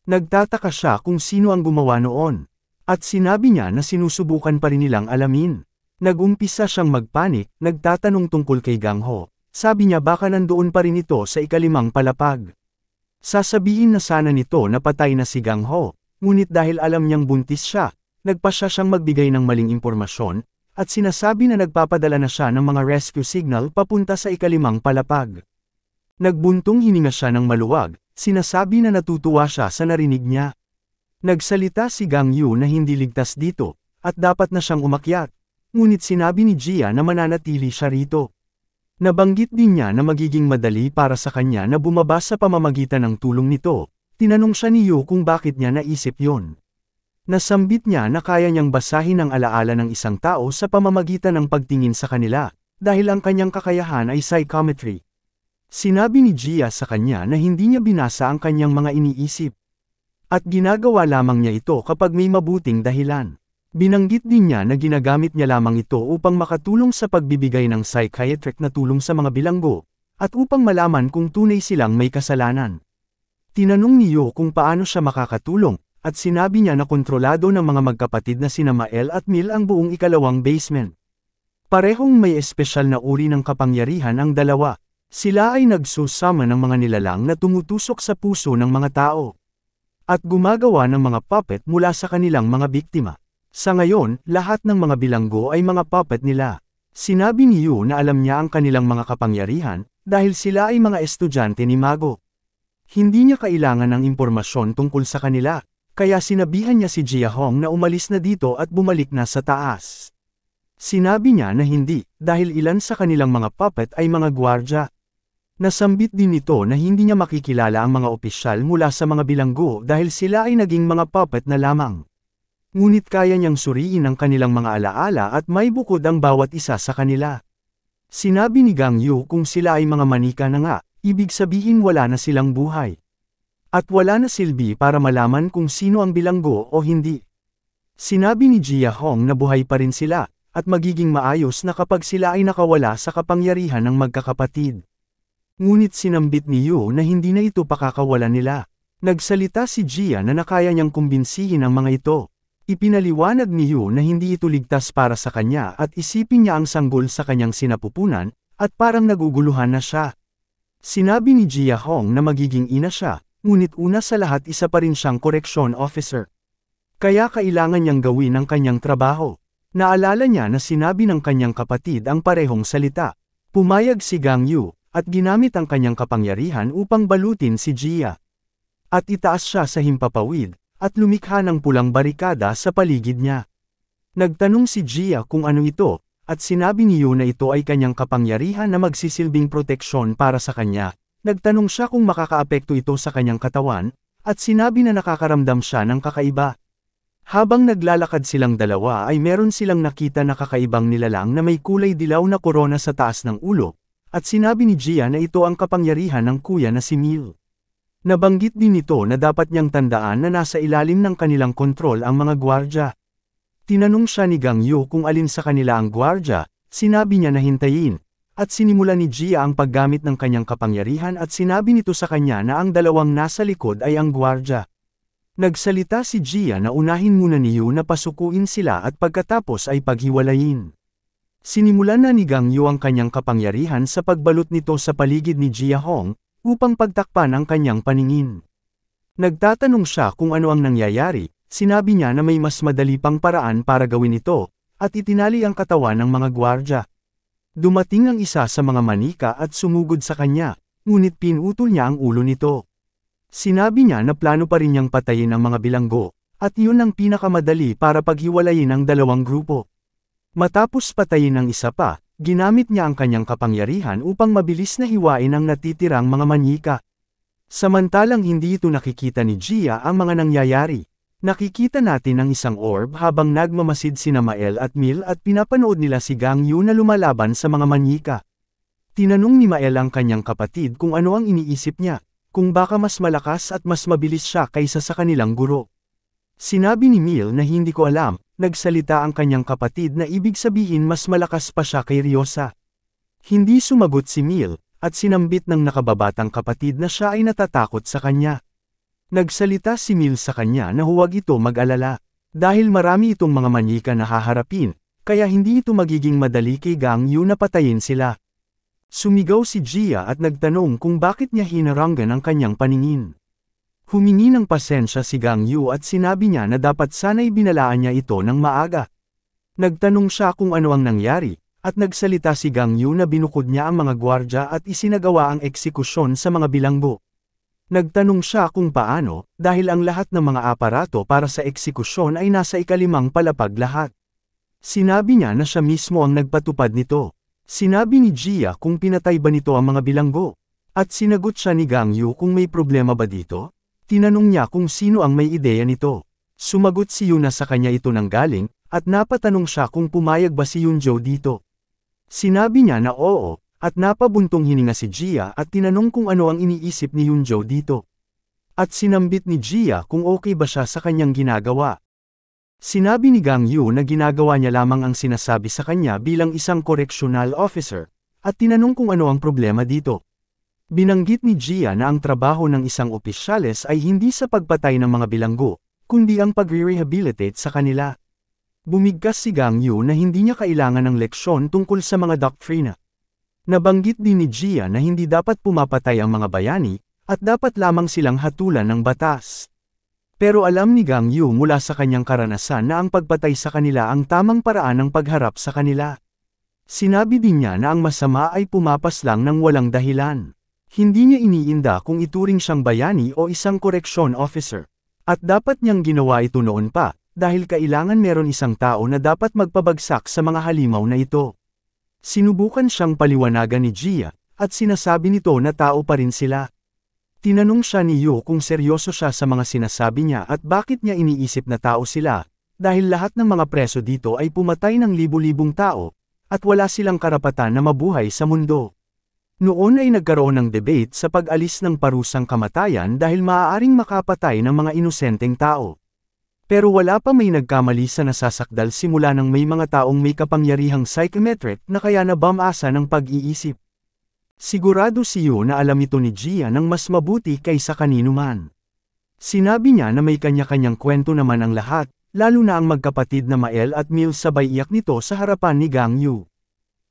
Nagtataka siya kung sino ang gumawa noon, at sinabi niya na sinusubukan pa rin nilang alamin. Nagumpisa siyang magpanik, nagtatanong tungkol kay Gang Ho. Sabi niya baka nandoon pa rin ito sa ikalimang palapag. Sasabihin na sana nito na patay na si Gang Ho, ngunit dahil alam niyang buntis siya, nagpasya siyang magbigay ng maling impormasyon, at sinasabi na nagpapadala na siya ng mga rescue signal papunta sa ikalimang palapag. Nagbuntong hininga siya ng maluwag, sinasabi na natutuwa siya sa narinig niya. Nagsalita si Gang Yu na hindi ligtas dito, at dapat na siyang umakyat, ngunit sinabi ni Jia na mananatili siya rito. Nabanggit din niya na magiging madali para sa kanya na bumaba sa pamamagitan ng tulong nito. Tinanong siya ni Yu kung bakit niya naisip yon. Nasambit niya na kaya niyang basahin ang alaala ng isang tao sa pamamagitan ng pagtingin sa kanila, dahil ang kanyang kakayahan ay psychometry. Sinabi ni Jia sa kanya na hindi niya binasa ang kanyang mga iniisip. At ginagawa lamang niya ito kapag may mabuting dahilan. Binanggit din niya na ginagamit niya lamang ito upang makatulong sa pagbibigay ng psychiatric na tulong sa mga bilanggo, at upang malaman kung tunay silang may kasalanan. Tinanong ni Yu kung paano siya makakatulong, at sinabi niya na kontrolado ng mga magkapatid na sina Mael at Mil ang buong ikalawang basement. Parehong may espesyal na uri ng kapangyarihan ang dalawa. Sila ay nagsusama ng mga nilalang na tumutusok sa puso ng mga tao, at gumagawa ng mga puppet mula sa kanilang mga biktima. Sa ngayon, lahat ng mga bilanggo ay mga puppet nila. Sinabi ni Yu na alam niya ang kanilang mga kapangyarihan, dahil sila ay mga estudyante ni Mago. Hindi niya kailangan ng impormasyon tungkol sa kanila. Kaya sinabihan niya si Jia Hong na umalis na dito at bumalik na sa taas. Sinabi niya na hindi, dahil ilan sa kanilang mga puppet ay mga gwardya. Nasambit din nito na hindi niya makikilala ang mga opisyal mula sa mga bilanggo dahil sila ay naging mga puppet na lamang. Ngunit kaya niyang suriin ang kanilang mga alaala at may bukod ang bawat isa sa kanila. Sinabi ni Gang Yu kung sila ay mga manika na nga, ibig sabihin wala na silang buhay. At wala na silbi para malaman kung sino ang bilanggo o hindi. Sinabi ni Jia Hong na buhay pa rin sila, at magiging maayos na kapag sila ay nakawala sa kapangyarihan ng magkakapatid. Ngunit sinambit ni Yu na hindi na ito pakakawalan nila. Nagsalita si Jia na nakaya niyang kumbinsihin ang mga ito. Ipinaliwanag ni Yu na hindi ito ligtas para sa kanya at isipin niya ang sanggol sa kanyang sinapupunan, at parang naguguluhan na siya. Sinabi ni Jia Hong na magiging ina siya, ngunit una sa lahat isa pa rin siyang correction officer. Kaya kailangan niyang gawin ang kanyang trabaho. Naalala niya na sinabi ng kanyang kapatid ang parehong salita. Pumayag si Gang Yu, at ginamit ang kanyang kapangyarihan upang balutin si Jia. At itaas siya sa himpapawid, at lumikha ng pulang barikada sa paligid niya. Nagtanong si Jia kung ano ito, at sinabi ni Yu na ito ay kanyang kapangyarihan na magsisilbing proteksyon para sa kanya. Nagtanong siya kung makakaapekto ito sa kanyang katawan, at sinabi na nakakaramdam siya ng kakaiba. Habang naglalakad silang dalawa ay meron silang nakita na kakaibang nilalang na may kulay dilaw na korona sa taas ng ulo, at sinabi ni Jia na ito ang kapangyarihan ng kuya na si Mil. Nabanggit din nito na dapat niyang tandaan na nasa ilalim ng kanilang kontrol ang mga gwardya. Tinanong siya ni Gang Yu kung alin sa kanila ang gwardya, sinabi niya na hintayin, at sinimula ni Jia ang paggamit ng kanyang kapangyarihan at sinabi nito sa kanya na ang dalawang nasa likod ay ang gwardya. Nagsalita si Jia na unahin muna ni Yu na pasukuin sila at pagkatapos ay paghiwalayin. Sinimulan na ni Gang Yu ang kanyang kapangyarihan sa pagbalot nito sa paligid ni Jia Hong, upang pagtakpan ang kanyang paningin. Nagtatanong siya kung ano ang nangyayari. Sinabi niya na may mas madali pang paraan para gawin ito, at itinali ang katawan ng mga gwardya. Dumating ang isa sa mga manika at sumugod sa kanya, ngunit pinutol niya ang ulo nito. Sinabi niya na plano pa rin niyang patayin ang mga bilanggo, at yun ang pinakamadali para paghiwalayin ang dalawang grupo. Matapos patayin ang isa pa, ginamit niya ang kanyang kapangyarihan upang mabilis na hiwain ang natitirang mga manika. Samantalang hindi ito nakikita ni Jia ang mga nangyayari. Nakikita natin ang isang orb habang nagmamasid sina Mael at Mil at pinapanood nila si Gang Yu na lumalaban sa mga manika. Tinanong ni Mael ang kanyang kapatid kung ano ang iniisip niya, kung baka mas malakas at mas mabilis siya kaysa sa kanilang guro. Sinabi ni Mil na hindi ko alam, nagsalita ang kanyang kapatid na ibig sabihin mas malakas pa siya kay Ryosa. Hindi sumagot si Mil, at sinambit ng nakababatang kapatid na siya ay natatakot sa kanya. Nagsalita si Mil sa kanya na huwag ito mag-alala, dahil marami itong mga manika na haharapin, kaya hindi ito magiging madali kay Gang Yu na patayin sila. Sumigaw si Jia at nagtanong kung bakit niya hinarangan ang kanyang paningin. Humingi ng pasensya si Gang Yu at sinabi niya na dapat sana'y binalaan niya ito ng maaga. Nagtanong siya kung ano ang nangyari, at nagsalita si Gang Yu na binukod niya ang mga gwardya at isinagawa ang eksekusyon sa mga bilanggo. Nagtanong siya kung paano, dahil ang lahat ng mga aparato para sa eksekusyon ay nasa ikalimang palapag lahat. Sinabi niya na siya mismo ang nagpatupad nito. Sinabi ni Jia kung pinatay ba nito ang mga bilanggo. At sinagot siya ni Gang Yu kung may problema ba dito. Tinanong niya kung sino ang may ideya nito. Sumagot si Yu na sa kanya ito nanggaling, at napatanong siya kung pumayag ba si Yunjo dito. Sinabi niya na oo. At napabuntong hininga si Jia at tinanong kung ano ang iniisip ni Yunjo dito. At sinambit ni Jia kung okay ba siya sa kanyang ginagawa. Sinabi ni Gang Yu na ginagawa niya lamang ang sinasabi sa kanya bilang isang correctional officer, at tinanong kung ano ang problema dito. Binanggit ni Jia na ang trabaho ng isang opisyales ay hindi sa pagpatay ng mga bilanggo, kundi ang pag-rehabilitate sa kanila. Bumigkas si Gang Yu na hindi niya kailangan ng leksyon tungkol sa mga doktrina. Nabanggit din ni Jia na hindi dapat pumapatay ang mga bayani, at dapat lamang silang hatulan ng batas. Pero alam ni Gang Yu mula sa kanyang karanasan na ang pagpatay sa kanila ang tamang paraan ng pagharap sa kanila. Sinabi din niya na ang masama ay pumapas lang ng walang dahilan. Hindi niya iniinda kung ituring siyang bayani o isang correction officer. At dapat niyang ginawa ito noon pa, dahil kailangan meron isang tao na dapat magpabagsak sa mga halimaw na ito. Sinubukan siyang paliwanagan ni Jia, at sinasabi nito na tao pa rin sila. Tinanong siya ni Yu kung seryoso siya sa mga sinasabi niya at bakit niya iniisip na tao sila, dahil lahat ng mga preso dito ay pumatay ng libu-libong tao, at wala silang karapatan na mabuhay sa mundo. Noon ay nagkaroon ng debate sa pag-alis ng parusang kamatayan dahil maaaring makapatay ng mga inosenteng tao. Pero wala pa may nagkamali sa nasasakdal simula nang may mga taong may kapangyarihang psychometric na kaya nabamasa ng pag-iisip. Sigurado si Yu na alam ito ni Jia ng mas mabuti kaysa kanino man. Sinabi niya na may kanya-kanyang kwento naman ang lahat, lalo na ang magkapatid na Mael at Mil sabay iyak nito sa harapan ni Gang Yu.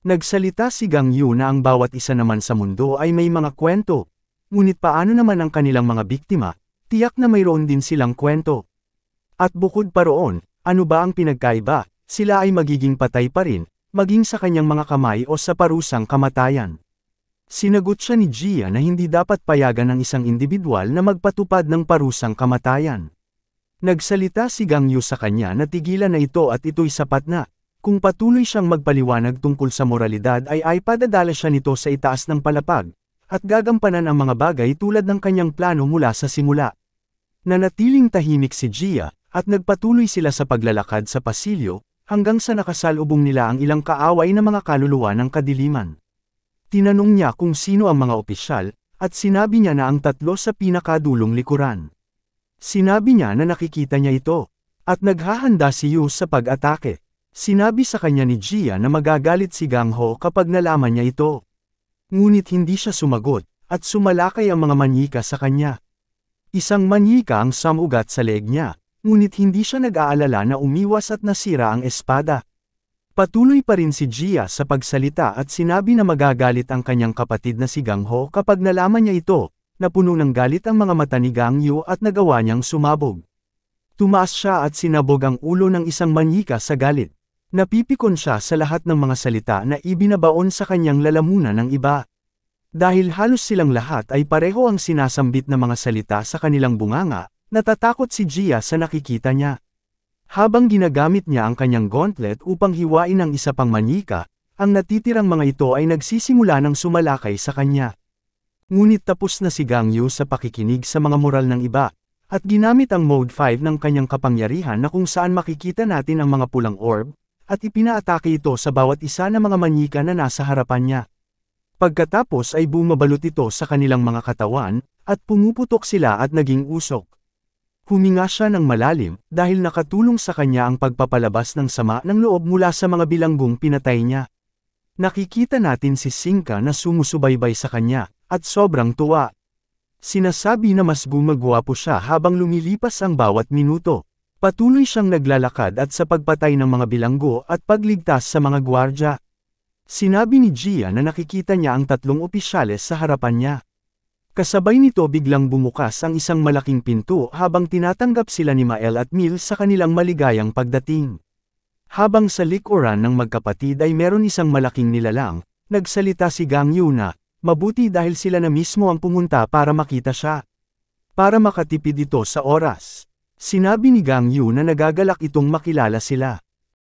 Nagsalita si Gang Yu na ang bawat isa naman sa mundo ay may mga kwento. Ngunit paano naman ang kanilang mga biktima, tiyak na mayroon din silang kwento. At bukod pa roon, ano ba ang pinagkaiba? Sila ay magiging patay pa rin, maging sa kanyang mga kamay o sa parusang kamatayan. Sinagot siya ni Gia na hindi dapat payagan ng isang individual na magpatupad ng parusang kamatayan. Nagsalita si Gang Yu sa kanya na tigilan na ito at ito'y sapat na. Kung patuloy siyang magpaliwanag tungkol sa moralidad ay padadala siya nito sa itaas ng palapag, at gagampanan ang mga bagay tulad ng kanyang plano mula sa simula. Nanatiling tahimik si Gia, at nagpatuloy sila sa paglalakad sa pasilyo, hanggang sa nakasalubong nila ang ilang kaaway na mga kaluluwa ng kadiliman. Tinanong niya kung sino ang mga opisyal, at sinabi niya na ang tatlo sa pinakadulong likuran. Sinabi niya na nakikita niya ito, at naghahanda si Yu sa pag-atake. Sinabi sa kanya ni Gia na magagalit si Gang Ho kapag nalaman niya ito. Ngunit hindi siya sumagot, at sumalakay ang mga manyika sa kanya. Isang manyika ang samugat sa leeg niya, ngunit hindi siya nag-aalala na umiwas at nasira ang espada. Patuloy pa rin si Gia sa pagsalita at sinabi na magagalit ang kanyang kapatid na si Gang Ho kapag nalaman niya ito, na puno ng galit ang mga mata ni Gang Yu at nagawa niyang sumabog. Tumaas siya at sinabog ang ulo ng isang manyika sa galit. Napipikon siya sa lahat ng mga salita na ibinabaon sa kanyang lalamunan ng iba. Dahil halos silang lahat ay pareho ang sinasambit na mga salita sa kanilang bunganga, natatakot si Gia sa nakikita niya. Habang ginagamit niya ang kanyang gauntlet upang hiwain ang isa pang manyika, ang natitirang mga ito ay nagsisimula ng sumalakay sa kanya. Ngunit tapos na si Gang Yu sa pakikinig sa mga moral ng iba, at ginamit ang Mode 5 ng kanyang kapangyarihan na kung saan makikita natin ang mga pulang orb, at ipinaatake ito sa bawat isa ng mga manyika na nasa harapan niya. Pagkatapos ay bumabalot ito sa kanilang mga katawan, at pumuputok sila at naging usok. Huminga siya ng malalim, dahil nakatulong sa kanya ang pagpapalabas ng sama ng loob mula sa mga bilanggong pinatay niya. Nakikita natin si Singka na sumusubaybay sa kanya, at sobrang tuwa. Sinasabi na mas gumagwapo siya habang lumilipas ang bawat minuto. Patuloy siyang naglalakad at sa pagpatay ng mga bilanggo at pagligtas sa mga gwardya. Sinabi ni Gia na nakikita niya ang tatlong opisyales sa harapan niya. Kasabay nito biglang bumukas ang isang malaking pinto habang tinatanggap sila ni Mael at Mil sa kanilang maligayang pagdating. Habang sa likuran ng magkapatid ay meron isang malaking nilalang, nagsalita si Gang Yu na, mabuti dahil sila na mismo ang pumunta para makita siya. Para makatipid ito sa oras. Sinabi ni Gang Yu na nagagalak itong makilala sila.